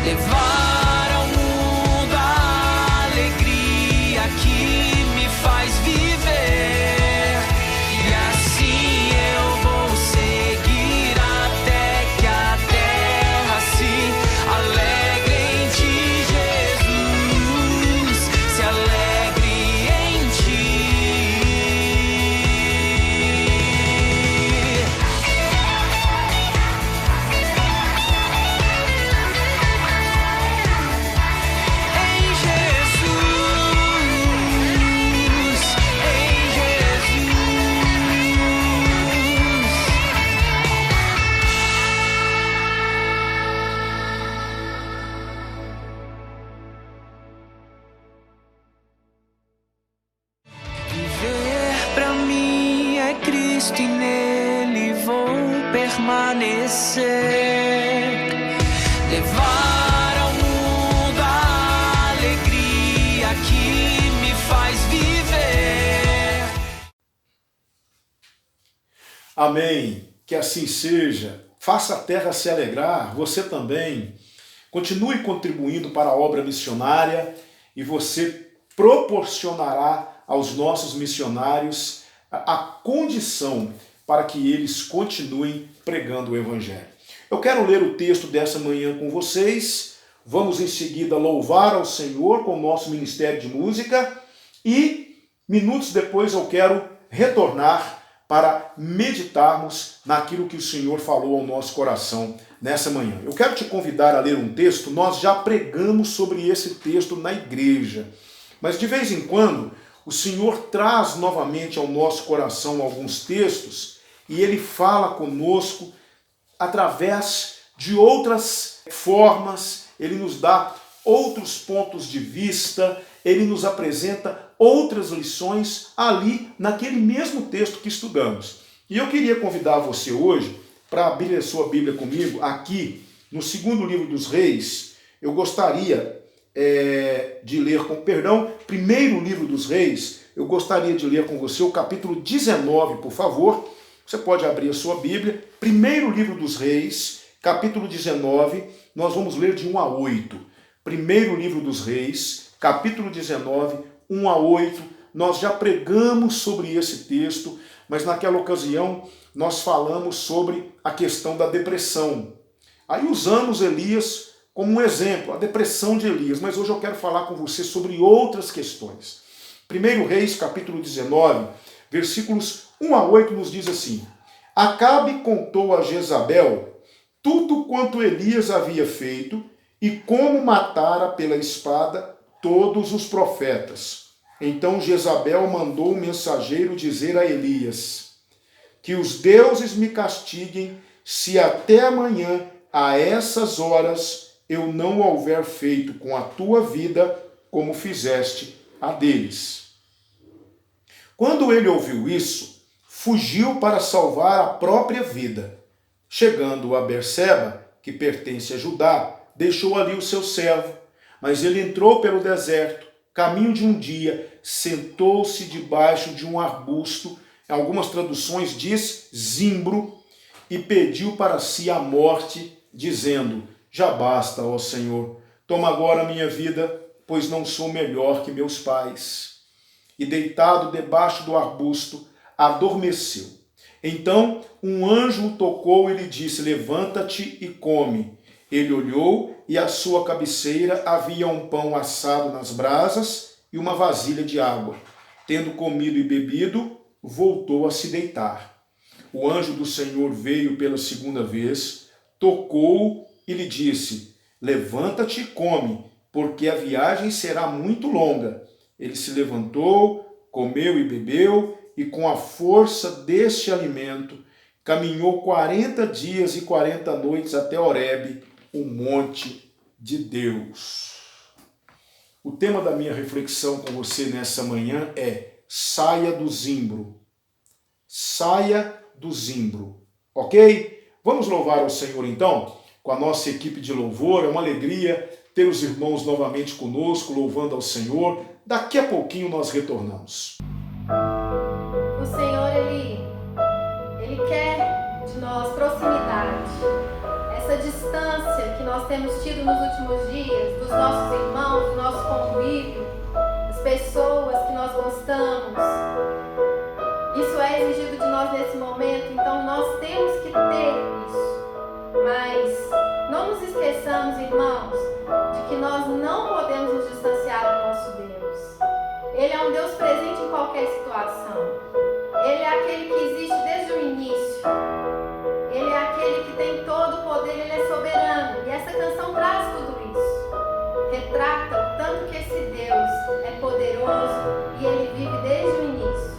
Levar ao mundo a alegria que me faz viver. E assim eu vou seguir até que a terra se alegre em ti, Jesus. Se alegre em ti. Viver pra mim é Cristo e nele vou permanecer. Levar ao mundo a alegria que me faz viver. Amém. Que assim seja. Faça a terra se alegrar, você também. Continue contribuindo para a obra missionária e você proporcionará aos nossos missionários a condição para que eles continuem pregando o Evangelho. Eu quero ler o texto dessa manhã com vocês, vamos em seguida louvar ao Senhor com o nosso ministério de música e minutos depois eu quero retornar para meditarmos naquilo que o Senhor falou ao nosso coração nessa manhã. Eu quero te convidar a ler um texto, nós já pregamos sobre esse texto na igreja, mas de vez em quando o Senhor traz novamente ao nosso coração alguns textos e Ele fala conosco através de outras formas, Ele nos dá outros pontos de vista, Ele nos apresenta outras lições ali naquele mesmo texto que estudamos. E eu queria convidar você hoje para abrir a sua Bíblia comigo aqui no segundo livro dos Reis. Eu gostaria de ler primeiro livro dos Reis, eu gostaria de ler com você o capítulo 19, por favor. Você pode abrir a sua Bíblia. Primeiro livro dos Reis, capítulo 19, nós vamos ler de 1 a 8. Primeiro livro dos Reis, capítulo 19, 1 a 8. Nós já pregamos sobre esse texto, mas naquela ocasião nós falamos sobre a questão da depressão. Aí usamos Elias como um exemplo, a depressão de Elias, mas hoje eu quero falar com você sobre outras questões. 1 Reis, capítulo 19, versículos 1 a 8 nos diz assim: Acabe contou a Jezabel tudo quanto Elias havia feito e como matara pela espada todos os profetas. Então Jezabel mandou um mensageiro dizer a Elias: Que os deuses me castiguem se até amanhã, a essas horas, eu não houver feito com a tua vida como fizeste a deles. Quando ele ouviu isso, fugiu para salvar a própria vida. Chegando a Berseba, que pertence a Judá, deixou ali o seu servo, mas ele entrou pelo deserto, caminho de um dia, sentou-se debaixo de um arbusto, em algumas traduções diz zimbro, e pediu para si a morte, dizendo: Já basta, ó Senhor, toma agora a minha vida, pois não sou melhor que meus pais. E deitado debaixo do arbusto, adormeceu. Então um anjo o tocou e lhe disse: Levanta-te e come. Ele olhou e à sua cabeceira havia um pão assado nas brasas e uma vasilha de água. Tendo comido e bebido, voltou a se deitar. O anjo do Senhor veio pela segunda vez, tocou-o e lhe disse: Levanta-te e come, porque a viagem será muito longa. Ele se levantou, comeu e bebeu, e com a força deste alimento, caminhou 40 dias e 40 noites até Horebe, o monte de Deus. O tema da minha reflexão com você nessa manhã é: saia do zimbro. Saia do zimbro, ok? Vamos louvar ao Senhor então, com a nossa equipe de louvor. É uma alegria ter os irmãos novamente conosco, louvando ao Senhor. Daqui a pouquinho nós retornamos. O Senhor, Ele quer nós temos tido nos últimos dias, dos nossos irmãos, do nosso convívio, das pessoas que nós gostamos. Isso é exigido de nós nesse momento, então nós temos que ter isso. Mas não nos esqueçamos, irmãos, de que nós não podemos nos distanciar do nosso Deus. Ele é um Deus presente em qualquer situação. Ele é aquele que existe desde o início. Ele é aquele que tem todo o poder, ele é soberano. E essa canção traz tudo isso. Retrata o tanto que esse Deus é poderoso e ele vive desde o início.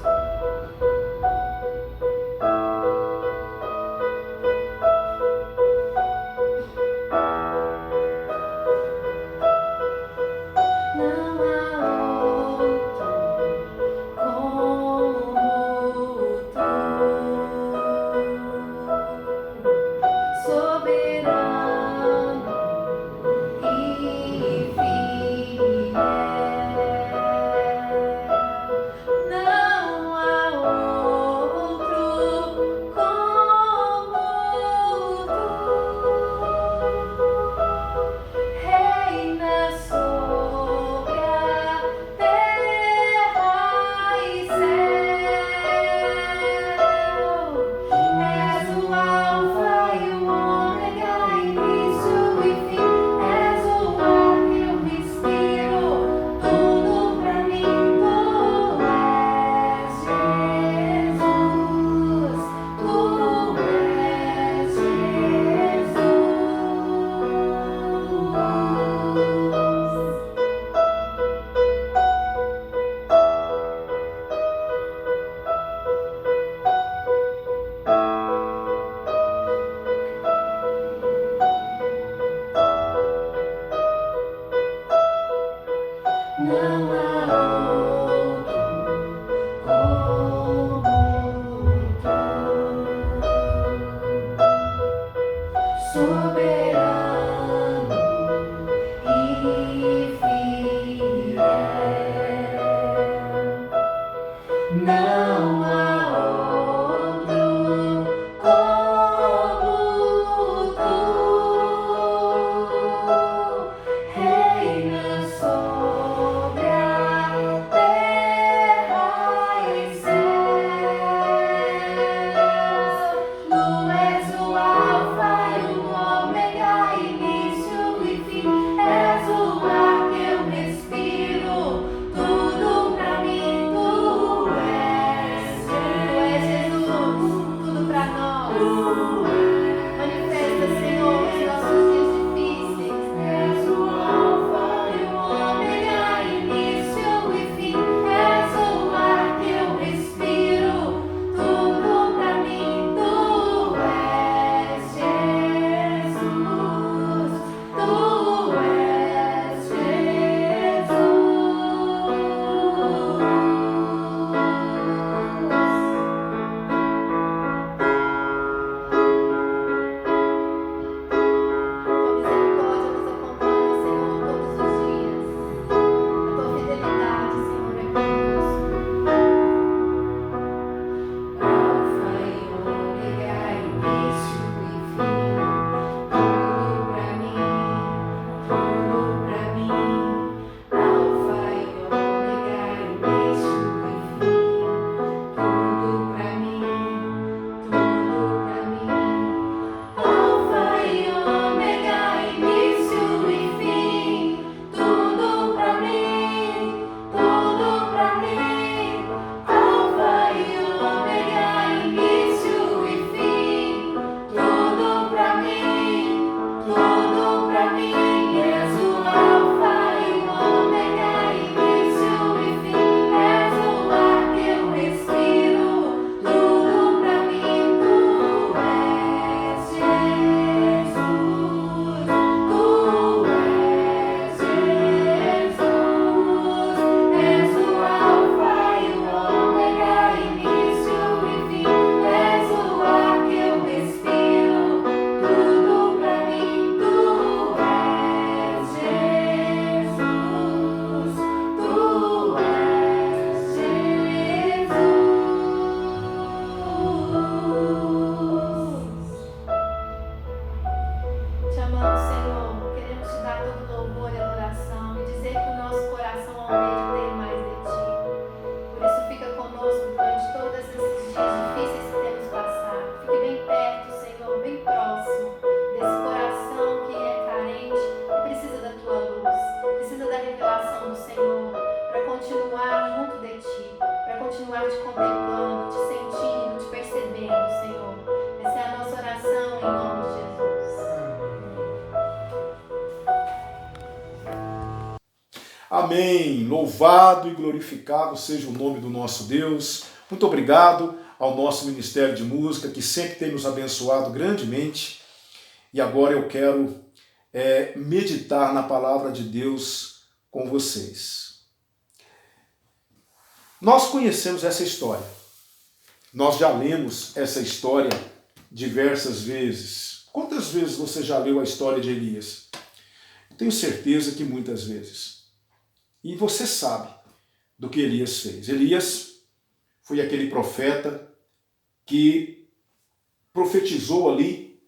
Amém. Louvado e glorificado seja o nome do nosso Deus. Muito obrigado ao nosso Ministério de Música, que sempre tem nos abençoado grandemente. E agora eu quero meditar na palavra de Deus com vocês. Nós conhecemos essa história. Nós já lemos essa história diversas vezes. Quantas vezes você já leu a história de Elias? Eu tenho certeza que muitas vezes. E você sabe do que Elias fez. Elias foi aquele profeta que profetizou ali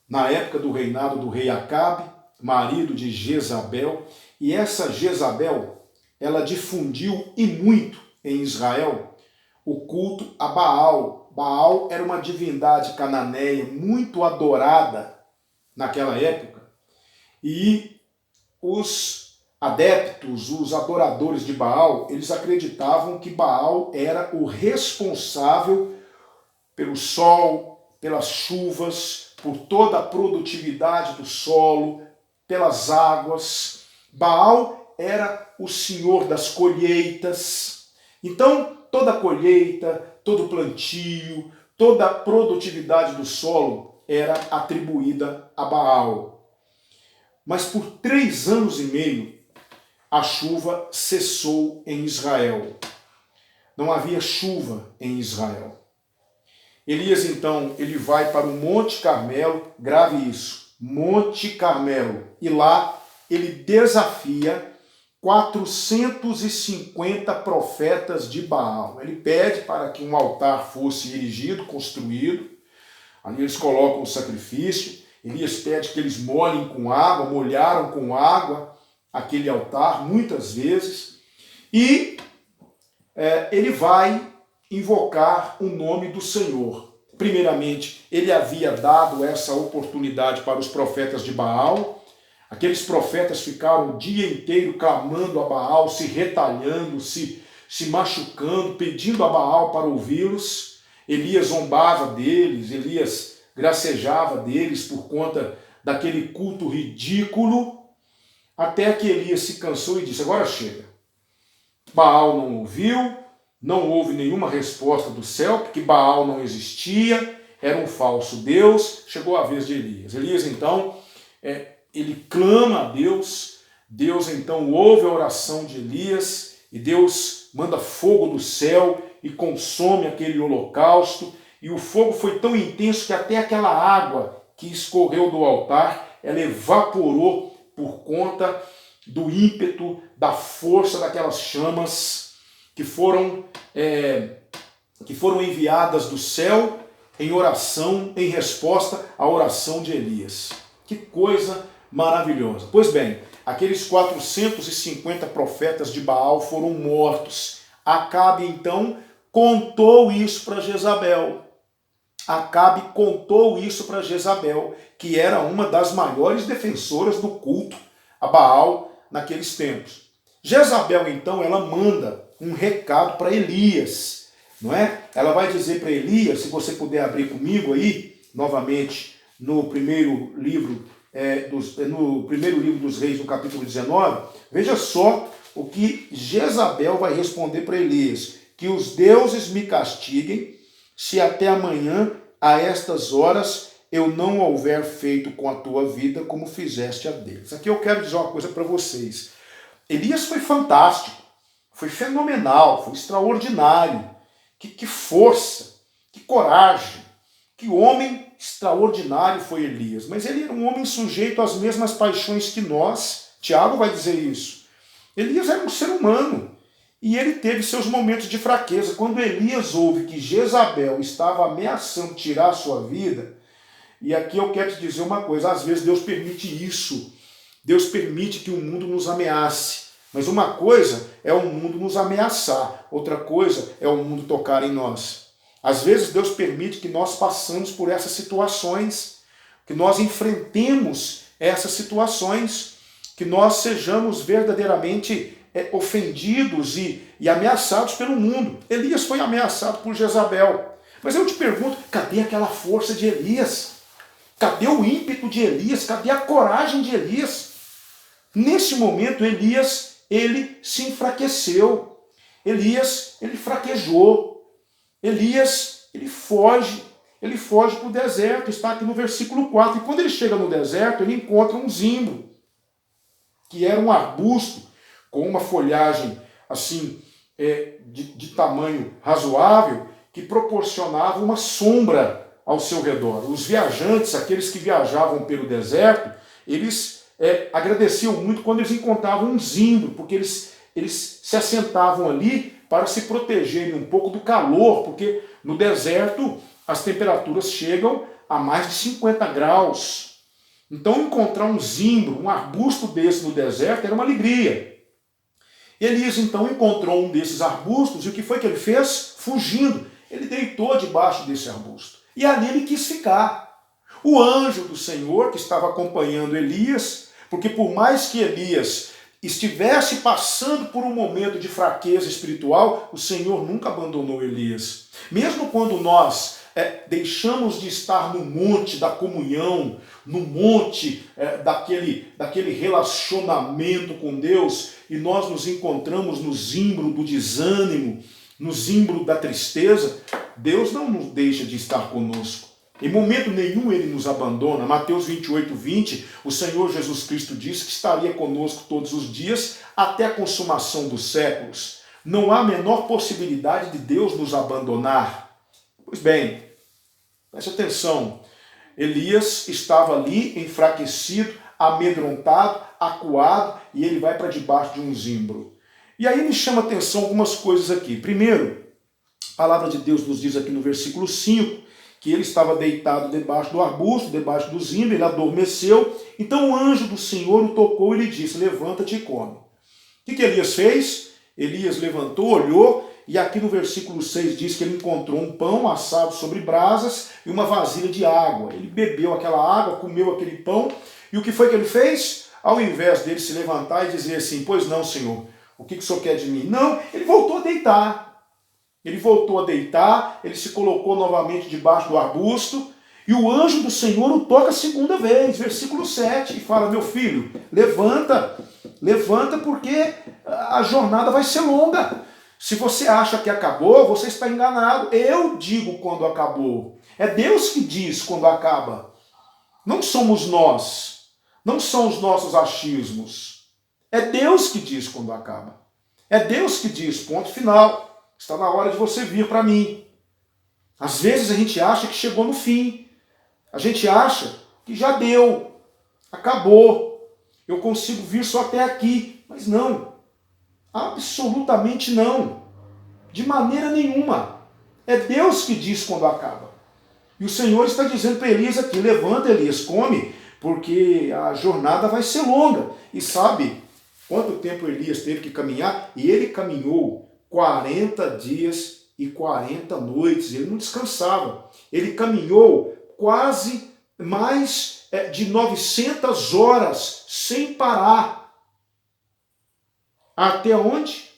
na época do reinado do rei Acabe, marido de Jezabel, e essa Jezabel, ela difundiu e muito em Israel o culto a Baal. Baal era uma divindade cananeia muito adorada naquela época, e os adeptos, os adoradores de Baal, eles acreditavam que Baal era o responsável pelo sol, pelas chuvas, por toda a produtividade do solo, pelas águas. Baal era o senhor das colheitas. Então, toda a colheita, todo o plantio, toda a produtividade do solo era atribuída a Baal. Mas por 3 anos e meio, a chuva cessou em Israel. Não havia chuva em Israel. Elias, então, ele vai para o Monte Carmelo, grave isso, Monte Carmelo, e lá ele desafia 450 profetas de Baal. Ele pede para que um altar fosse erigido, construído, ali eles colocam o sacrifício, Elias pede que eles molhem com água, molharam com água aquele altar muitas vezes, e ele vai invocar o nome do Senhor. Primeiramente, ele havia dado essa oportunidade para os profetas de Baal. Aqueles profetas ficaram o dia inteiro clamando a Baal, se retalhando, se machucando, pedindo a Baal para ouvi-los. Elias zombava deles, Elias gracejava deles por conta daquele culto ridículo, até que Elias se cansou e disse: agora chega. Baal não ouviu, não houve nenhuma resposta do céu, porque Baal não existia, era um falso Deus. Chegou a vez de Elias. Elias, então, ele clama a Deus. Deus, então, ouve a oração de Elias, e Deus manda fogo do céu e consome aquele holocausto. E o fogo foi tão intenso que até aquela água que escorreu do altar, ela evaporou por conta do ímpeto, da força daquelas chamas que foram enviadas do céu em oração, em resposta à oração de Elias. Que coisa maravilhosa. Pois bem, aqueles 450 profetas de Baal foram mortos. Acabe, então, contou isso para Jezabel. Acabe contou isso para Jezabel, que era uma das maiores defensoras do culto a Baal naqueles tempos. Jezabel, então, ela manda um recado para Elias, não é? Ela vai dizer para Elias, se você puder abrir comigo aí, novamente, no primeiro livro dos Reis, no capítulo 19, veja só o que Jezabel vai responder para Elias: que os deuses me castiguem se até amanhã, a estas horas, eu não houver feito com a tua vida como fizeste a deles. Aqui eu quero dizer uma coisa para vocês. Elias foi fantástico, foi fenomenal, foi extraordinário. Que força, que coragem, que homem extraordinário foi Elias. Mas ele era um homem sujeito às mesmas paixões que nós. Tiago vai dizer isso. Elias era um ser humano. E ele teve seus momentos de fraqueza. Quando Elias ouve que Jezabel estava ameaçando tirar a sua vida, e aqui eu quero te dizer uma coisa: às vezes Deus permite isso. Deus permite que o mundo nos ameace. Mas uma coisa é o mundo nos ameaçar, outra coisa é o mundo tocar em nós. Às vezes Deus permite que nós passemos por essas situações, que nós enfrentemos essas situações, que nós sejamos verdadeiramente ofendidos e ameaçados pelo mundo. Elias foi ameaçado por Jezabel. Mas eu te pergunto, cadê aquela força de Elias? Cadê o ímpeto de Elias? Cadê a coragem de Elias? Nesse momento, Elias, ele se enfraqueceu. Elias, ele fraquejou. Elias, ele foge para o deserto, está aqui no versículo 4. E quando ele chega no deserto, ele encontra um zimbro, que era um arbusto com uma folhagem assim, de tamanho razoável, que proporcionava uma sombra ao seu redor. Os viajantes, aqueles que viajavam pelo deserto, eles agradeciam muito quando eles encontravam um zimbro, porque eles se assentavam ali para se protegerem um pouco do calor, porque no deserto as temperaturas chegam a mais de 50 graus. Então encontrar um zimbro, um arbusto desse no deserto era uma alegria. Elias então encontrou um desses arbustos e o que foi que ele fez? Fugindo. Ele deitou debaixo desse arbusto. E ali ele quis ficar. O anjo do Senhor que estava acompanhando Elias, porque por mais que Elias estivesse passando por um momento de fraqueza espiritual, o Senhor nunca abandonou Elias. Mesmo quando nós deixamos de estar no monte da comunhão, no monte daquele relacionamento com Deus, e nós nos encontramos no zimbro do desânimo, no zimbro da tristeza, Deus não nos deixa de estar conosco. Em momento nenhum ele nos abandona. Mateus 28, 20, o Senhor Jesus Cristo disse que estaria conosco todos os dias até a consumação dos séculos. Não há a menor possibilidade de Deus nos abandonar. Pois bem, preste atenção. Elias estava ali enfraquecido, amedrontado, acuado, e ele vai para debaixo de um zimbro. E aí me chama a atenção algumas coisas aqui. Primeiro, a palavra de Deus nos diz aqui no versículo 5, que ele estava deitado debaixo do arbusto, debaixo do zimbro, ele adormeceu. Então o anjo do Senhor o tocou e lhe disse, levanta-te e come. O que Elias fez? Elias levantou, olhou, e aqui no versículo 6 diz que ele encontrou um pão assado sobre brasas e uma vasilha de água. Ele bebeu aquela água, comeu aquele pão, e o que foi que ele fez? Ao invés dele se levantar e dizer assim, pois não, Senhor, o que o Senhor quer de mim? Não, ele voltou a deitar. Ele voltou a deitar, ele se colocou novamente debaixo do arbusto, e o anjo do Senhor o toca a segunda vez, versículo 7, e fala, meu filho, levanta porque a jornada vai ser longa. Se você acha que acabou, você está enganado. Eu digo quando acabou. É Deus que diz quando acaba. Não somos nós. Não são os nossos achismos. É Deus que diz quando acaba. É Deus que diz, ponto final. Está na hora de você vir para mim. Às vezes a gente acha que chegou no fim. A gente acha que já deu. Acabou. Eu consigo vir só até aqui. Mas não. Absolutamente não. De maneira nenhuma. É Deus que diz quando acaba. E o Senhor está dizendo para Elias aqui, levanta Elias, come, porque a jornada vai ser longa. E sabe quanto tempo Elias teve que caminhar? E ele caminhou 40 dias e 40 noites. Ele não descansava. Ele caminhou quase mais de 900 horas sem parar. Até onde?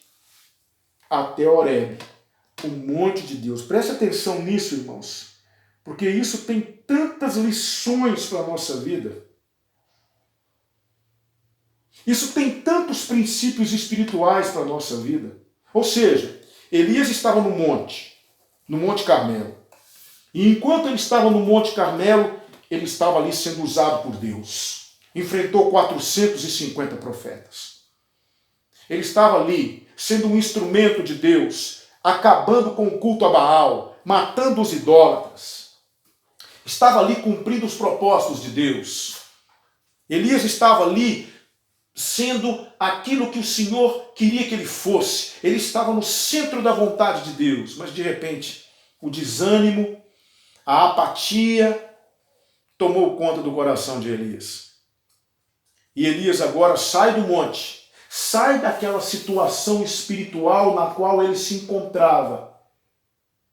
Até Horebe, o monte de Deus. Preste atenção nisso, irmãos, porque isso tem tantas lições para a nossa vida. Isso tem tantos princípios espirituais para a nossa vida. Ou seja, Elias estava no Monte Carmelo. E enquanto ele estava no Monte Carmelo, ele estava ali sendo usado por Deus. Enfrentou 450 profetas. Ele estava ali sendo um instrumento de Deus, acabando com o culto a Baal, matando os idólatras. Estava ali cumprindo os propósitos de Deus. Elias estava ali sendo aquilo que o Senhor queria que ele fosse. Ele estava no centro da vontade de Deus, mas de repente o desânimo, a apatia tomou conta do coração de Elias. E Elias agora sai do monte, sai daquela situação espiritual na qual ele se encontrava.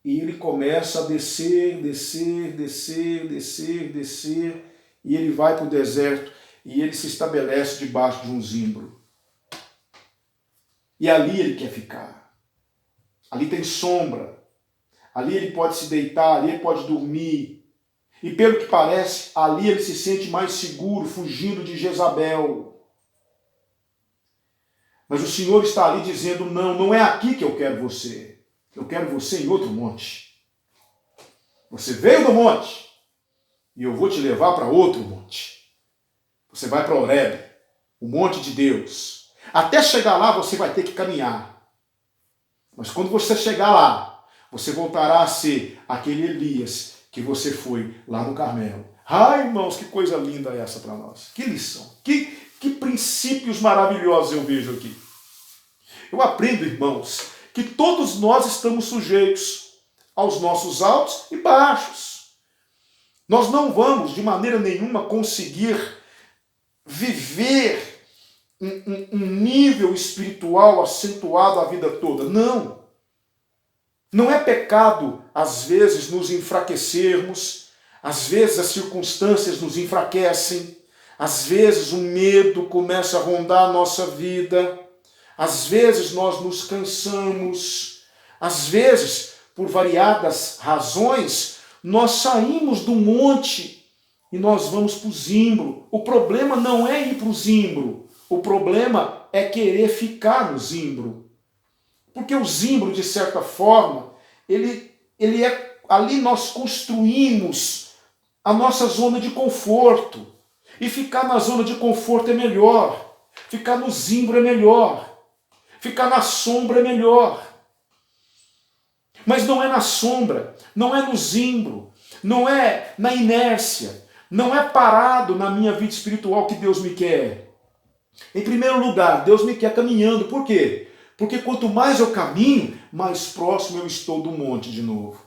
E ele começa a descer, e ele vai para o deserto, e ele se estabelece debaixo de um zimbro. E ali ele quer ficar. Ali tem sombra. Ali ele pode se deitar, ali ele pode dormir. E pelo que parece, ali ele se sente mais seguro, fugindo de Jezabel. Mas o Senhor está ali dizendo, não, não é aqui que eu quero você. Eu quero você em outro monte. Você veio do monte e eu vou te levar para outro monte. Você vai para Horebe, o monte de Deus. Até chegar lá você vai ter que caminhar. Mas quando você chegar lá, você voltará a ser aquele Elias que você foi lá no Carmelo. Ai, irmãos, que coisa linda é essa para nós. Que lição. Que princípios maravilhosos eu vejo aqui. Eu aprendo, irmãos, que todos nós estamos sujeitos aos nossos altos e baixos. Nós não vamos, de maneira nenhuma, conseguir viver um nível espiritual acentuado a vida toda. Não. Não é pecado, às vezes, nos enfraquecermos, às vezes as circunstâncias nos enfraquecem, às vezes o medo começa a rondar a nossa vida, às vezes nós nos cansamos, às vezes, por variadas razões, nós saímos do monte e nós vamos para o zimbro. O problema não é ir para o zimbro, o problema é querer ficar no zimbro. Porque o zimbro, de certa forma, ele é... Ali nós construímos a nossa zona de conforto. E ficar na zona de conforto é melhor. Ficar no zimbro é melhor. Ficar na sombra é melhor. Mas não é na sombra, não é no zimbro, não é na inércia, não é parado na minha vida espiritual que Deus me quer. Em primeiro lugar, Deus me quer caminhando. Por quê? Porque quanto mais eu caminho, mais próximo eu estou do monte de novo.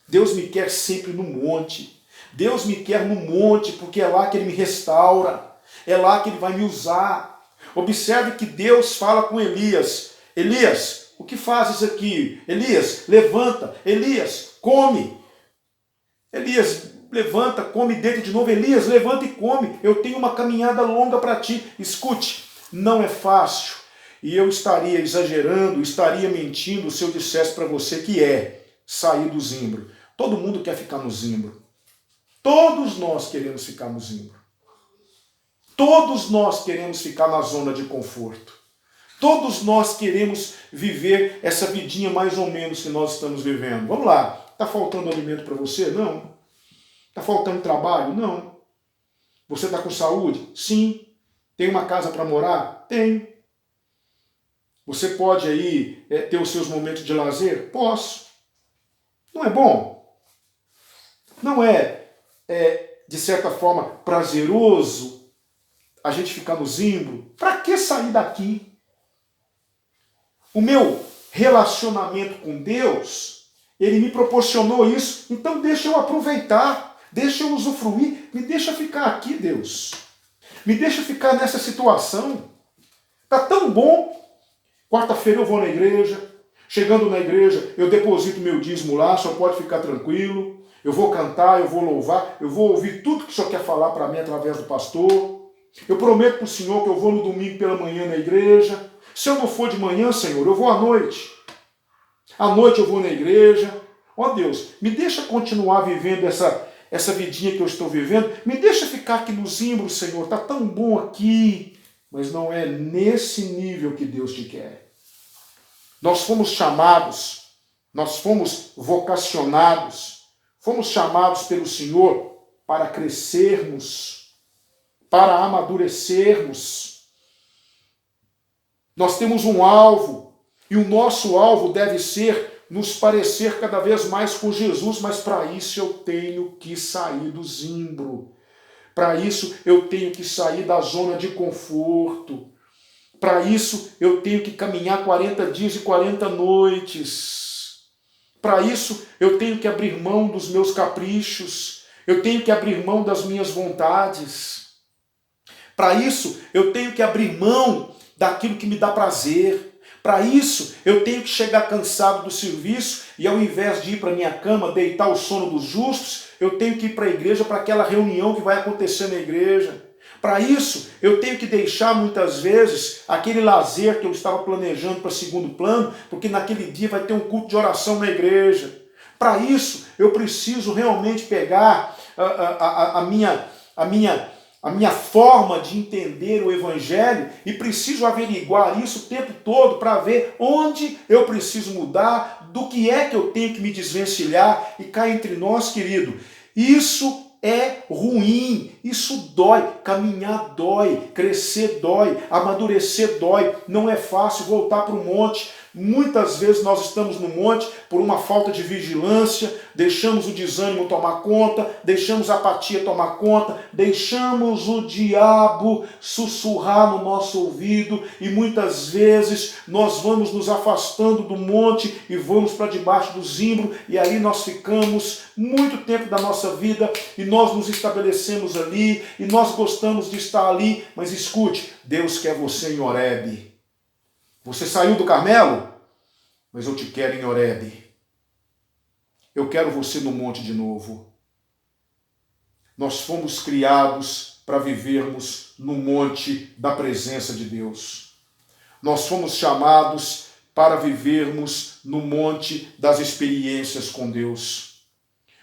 Deus me quer sempre no monte. Deus me quer no monte porque é lá que Ele me restaura. É lá que Ele vai me usar. Observe que Deus fala com Elias. Elias, o que fazes aqui? Elias, levanta. Elias, come. Elias, levanta, come, deita de novo. Elias, levanta e come. Eu tenho uma caminhada longa para ti. Escute, não é fácil. E eu estaria exagerando, estaria mentindo se eu dissesse para você que é sair do zimbro. Todo mundo quer ficar no zimbro. Todos nós queremos ficar no zimbro. Todos nós queremos ficar na zona de conforto. Todos nós queremos viver essa vidinha mais ou menos que nós estamos vivendo. Vamos lá. Está faltando alimento para você? Não. Está faltando trabalho? Não. Você está com saúde? Sim. Tem uma casa para morar? Tem. Você pode aí ter os seus momentos de lazer? Posso. Não é bom? Não é, de certa forma, prazeroso a gente ficar no zimbro? Para que sair daqui? O meu relacionamento com Deus, Ele me proporcionou isso, então deixa eu aproveitar, deixa eu usufruir, me deixa ficar aqui, Deus. Me deixa ficar nessa situação. Está tão bom. Quarta-feira eu vou na igreja, chegando na igreja eu deposito meu dízimo lá, só pode ficar tranquilo. Eu vou cantar, eu vou louvar, eu vou ouvir tudo que o Senhor quer falar para mim através do pastor. Eu prometo para o Senhor que eu vou no domingo pela manhã na igreja. Se eu não for de manhã, Senhor, eu vou à noite. À noite eu vou na igreja. Ó Deus, me deixa continuar vivendo essa vidinha que eu estou vivendo. Me deixa ficar aqui no zimbro, Senhor. Está tão bom aqui. Mas não é nesse nível que Deus te quer. Nós fomos chamados, nós fomos vocacionados, fomos chamados pelo Senhor para crescermos, para amadurecermos. Nós temos um alvo, e o nosso alvo deve ser nos parecer cada vez mais com Jesus, mas para isso eu tenho que sair do zimbro. Para isso eu tenho que sair da zona de conforto. Para isso eu tenho que caminhar 40 dias e 40 noites. Para isso eu tenho que abrir mão dos meus caprichos. Eu tenho que abrir mão das minhas vontades. Para isso eu tenho que abrir mão daquilo que me dá prazer. Para isso eu tenho que chegar cansado do serviço e ao invés de ir para minha cama, deitar o sono dos justos, eu tenho que ir para a igreja, para aquela reunião que vai acontecer na igreja. Para isso, eu tenho que deixar muitas vezes aquele lazer que eu estava planejando para segundo plano, porque naquele dia vai ter um culto de oração na igreja. Para isso, eu preciso realmente pegar a minha a minha forma de entender o Evangelho e preciso averiguar isso o tempo todo para ver onde eu preciso mudar, do que é que eu tenho que me desvencilhar. E cá entre nós, querido, isso é ruim, isso dói, caminhar dói, crescer dói, amadurecer dói, não é fácil voltar para o monte. Muitas vezes nós estamos no monte por uma falta de vigilância, deixamos o desânimo tomar conta, deixamos a apatia tomar conta, deixamos o diabo sussurrar no nosso ouvido e muitas vezes nós vamos nos afastando do monte e vamos para debaixo do zimbro e aí nós ficamos muito tempo da nossa vida e nós nos estabelecemos ali e nós gostamos de estar ali, mas escute, Deus quer você em Horebe. Você saiu do Carmelo? Mas eu te quero em Horebe. Eu quero você no monte de novo. Nós fomos criados para vivermos no monte da presença de Deus. Nós fomos chamados para vivermos no monte das experiências com Deus.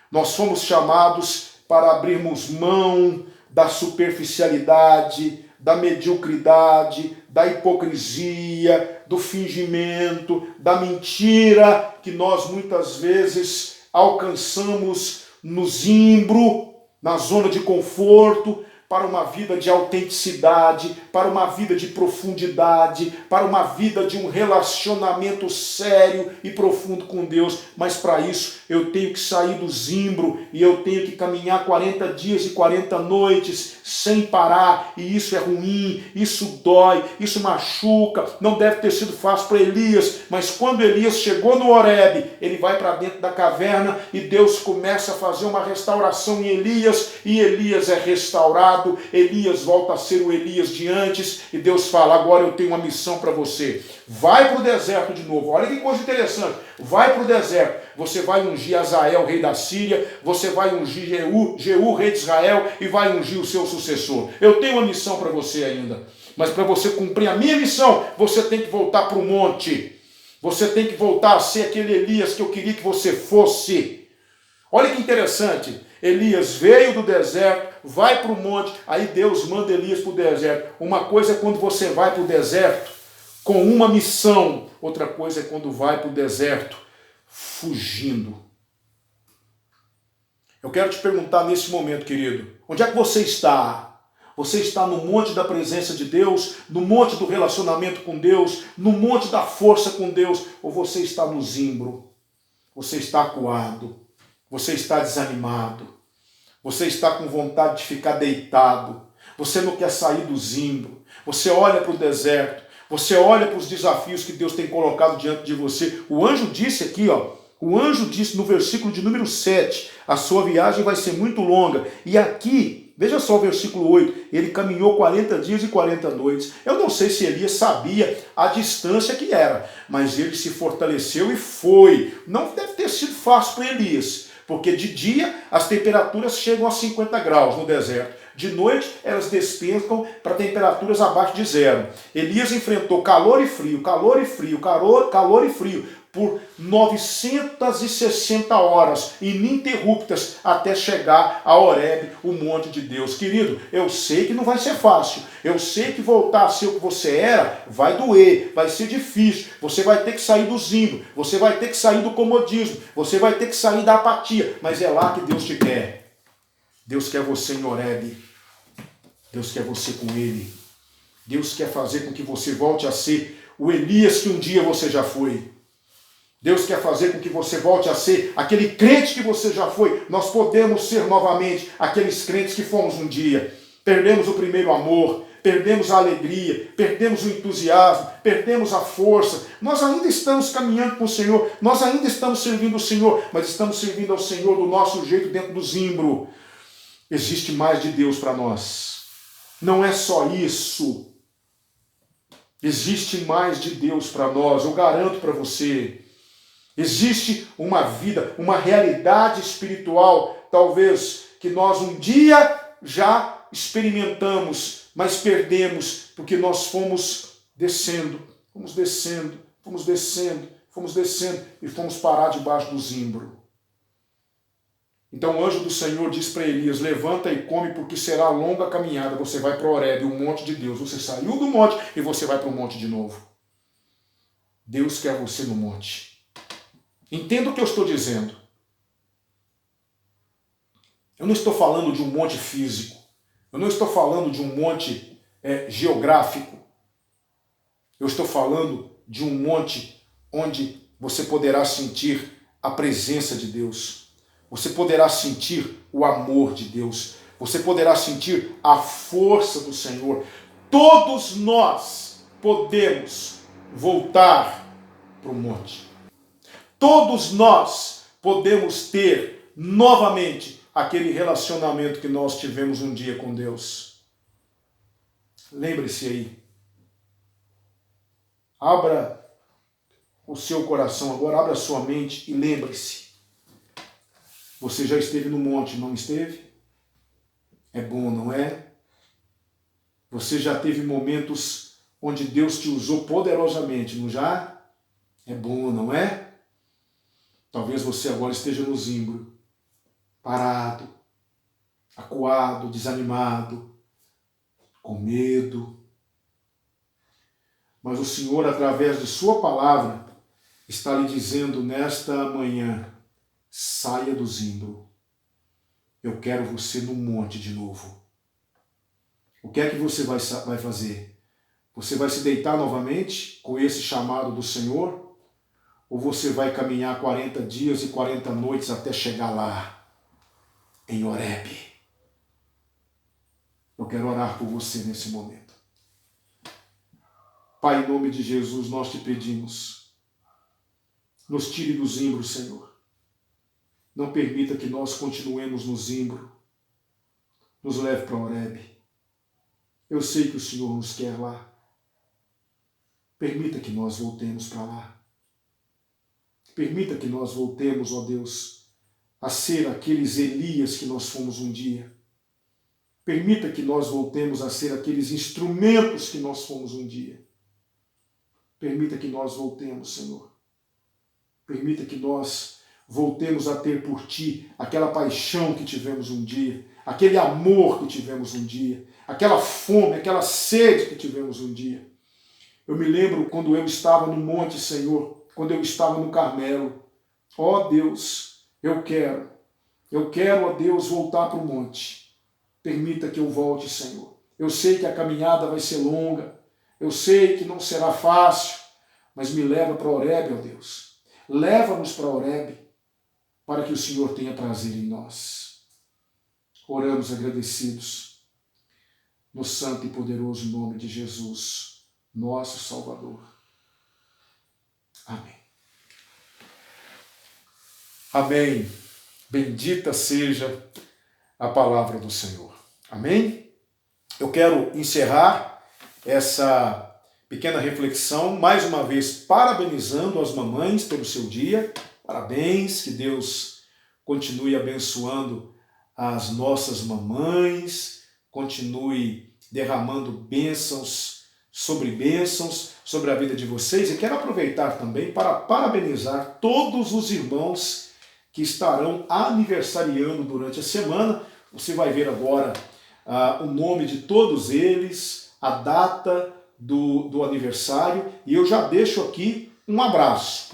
Nós fomos chamados para abrirmos mão da superficialidade, da mediocridade, da hipocrisia, do fingimento, da mentira que nós muitas vezes alcançamos no zimbro, na zona de conforto, para uma vida de autenticidade, para uma vida de profundidade, para uma vida de um relacionamento sério e profundo com Deus. Mas para isso eu tenho que sair do zimbro e eu tenho que caminhar 40 dias e 40 noites sem parar. E isso é ruim, isso dói, isso machuca. Não deve ter sido fácil para Elias, mas quando Elias chegou no Horebe, ele vai para dentro da caverna e Deus começa a fazer uma restauração em Elias e Elias é restaurado. Elias volta a ser o Elias de antes e Deus fala, agora eu tenho uma missão para você. Vai para o deserto de novo. Olha que coisa interessante. Vai para o deserto. Você vai ungir Azael, rei da Síria. Você vai ungir Jeú, rei de Israel. E vai ungir o seu sucessor. Eu tenho uma missão para você ainda. Mas para você cumprir a minha missão, você tem que voltar para o monte. Você tem que voltar a ser aquele Elias que eu queria que você fosse. Olha que interessante. Elias veio do deserto, vai para o monte, aí Deus manda Elias para o deserto. Uma coisa é quando você vai para o deserto com uma missão, outra coisa é quando vai para o deserto fugindo. Eu quero te perguntar nesse momento, querido, onde é que você está? Você está no monte da presença de Deus, no monte do relacionamento com Deus, no monte da força com Deus, ou você está no zimbro? Você está acuado? Você está desanimado, você está com vontade de ficar deitado, você não quer sair do zimbro, você olha para o deserto, você olha para os desafios que Deus tem colocado diante de você. O anjo disse aqui, o anjo disse no versículo de número 7, a sua viagem vai ser muito longa. E aqui, veja só o versículo 8, ele caminhou 40 dias e 40 noites. Eu não sei se Elias sabia a distância que era, mas ele se fortaleceu e foi. Não deve ter sido fácil para Elias, porque de dia as temperaturas chegam a 50 graus no deserto. De noite elas despencam para temperaturas abaixo de zero. Elias enfrentou calor e frio, calor e frio, calor e frio, por 960 horas ininterruptas até chegar a Horebe, o monte de Deus. Querido, eu sei que não vai ser fácil. Eu sei que voltar a ser o que você era vai doer, vai ser difícil. Você vai ter que sair do zimbro, você vai ter que sair do comodismo, você vai ter que sair da apatia. Mas é lá que Deus te quer. Deus quer você em Horebe. Deus quer você com Ele. Deus quer fazer com que você volte a ser o Elias que um dia você já foi. Deus quer fazer com que você volte a ser aquele crente que você já foi. Nós podemos ser novamente aqueles crentes que fomos um dia. Perdemos o primeiro amor, perdemos a alegria, perdemos o entusiasmo, perdemos a força. Nós ainda estamos caminhando com o Senhor, nós ainda estamos servindo o Senhor, mas estamos servindo ao Senhor do nosso jeito dentro do zimbro. Existe mais de Deus para nós. Não é só isso. Existe mais de Deus para nós, eu garanto para você. Existe uma vida, uma realidade espiritual, talvez, que nós um dia já experimentamos, mas perdemos, porque nós fomos descendo e fomos parar debaixo do zimbro. Então o anjo do Senhor diz para Elias, levanta e come, porque será longa a caminhada. Você vai para Horebe, o monte de Deus. Você saiu do monte e você vai para o monte de novo. Deus quer você no monte. Entenda o que eu estou dizendo. Eu não estou falando de um monte físico. Eu não estou falando de um monte geográfico. Eu estou falando de um monte onde você poderá sentir a presença de Deus. Você poderá sentir o amor de Deus. Você poderá sentir a força do Senhor. Todos nós podemos voltar para o monte. Todos nós podemos ter novamente aquele relacionamento que nós tivemos um dia com Deus. Lembre-se aí. Abra o seu coração agora, abra a sua mente e lembre-se. Você já esteve no monte, não esteve? É bom, não é? Você já teve momentos onde Deus te usou poderosamente, não já? É bom, não é? Talvez você agora esteja no zimbro, parado, acuado, desanimado, com medo. Mas o Senhor, através de sua palavra, está lhe dizendo nesta manhã, saia do zimbro. Eu quero você no monte de novo. O que é que você vai fazer? Você vai se deitar novamente com esse chamado do Senhor? Ou você vai caminhar 40 dias e 40 noites até chegar lá, em Horebe? Eu quero orar por você nesse momento. Pai, em nome de Jesus, nós te pedimos, nos tire do zimbro, Senhor. Não permita que nós continuemos no zimbro. Nos leve para Horebe. Eu sei que o Senhor nos quer lá. Permita que nós voltemos para lá. Permita que nós voltemos, ó Deus, a ser aqueles Elias que nós fomos um dia. Permita que nós voltemos a ser aqueles instrumentos que nós fomos um dia. Permita que nós voltemos, Senhor. Permita que nós voltemos a ter por Ti aquela paixão que tivemos um dia, aquele amor que tivemos um dia, aquela fome, aquela sede que tivemos um dia. Eu me lembro quando eu estava no monte, Senhor, quando eu estava no Carmelo. Ó Deus, eu quero, ó Deus, voltar para o monte. Permita que eu volte, Senhor. Eu sei que a caminhada vai ser longa, eu sei que não será fácil, mas me leva para Horebe, ó Deus. Leva-nos para Horebe, para que o Senhor tenha prazer em nós. Oramos agradecidos, no santo e poderoso nome de Jesus, nosso Salvador. Amém. Amém. Bendita seja a palavra do Senhor. Amém? Eu quero encerrar essa pequena reflexão, mais uma vez parabenizando as mamães pelo seu dia. Parabéns, que Deus continue abençoando as nossas mamães, continue derramando bênçãos sobre a vida de vocês. E quero aproveitar também para parabenizar todos os irmãos que estarão aniversariando durante a semana. Você vai ver agora o nome de todos eles, a data do aniversário, e eu já deixo aqui um abraço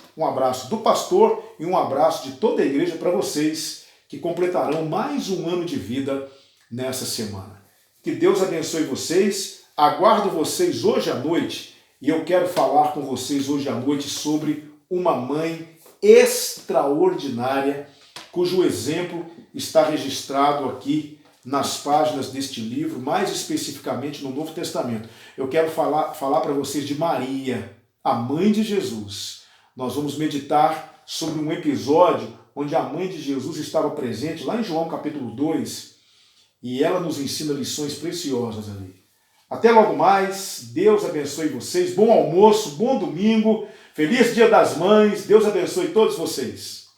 do pastor e um abraço de toda a igreja para vocês que completarão mais um ano de vida nessa semana. Que Deus abençoe vocês, aguardo vocês hoje à noite, e eu quero falar com vocês hoje à noite sobre uma mãe extraordinária, cujo exemplo está registrado aqui nas páginas deste livro, mais especificamente no Novo Testamento. Eu quero falar para vocês de Maria, a mãe de Jesus. Nós vamos meditar sobre um episódio onde a mãe de Jesus estava presente, lá em João capítulo 2, e ela nos ensina lições preciosas ali. Até logo mais, Deus abençoe vocês, bom almoço, bom domingo, feliz Dia das Mães, Deus abençoe todos vocês.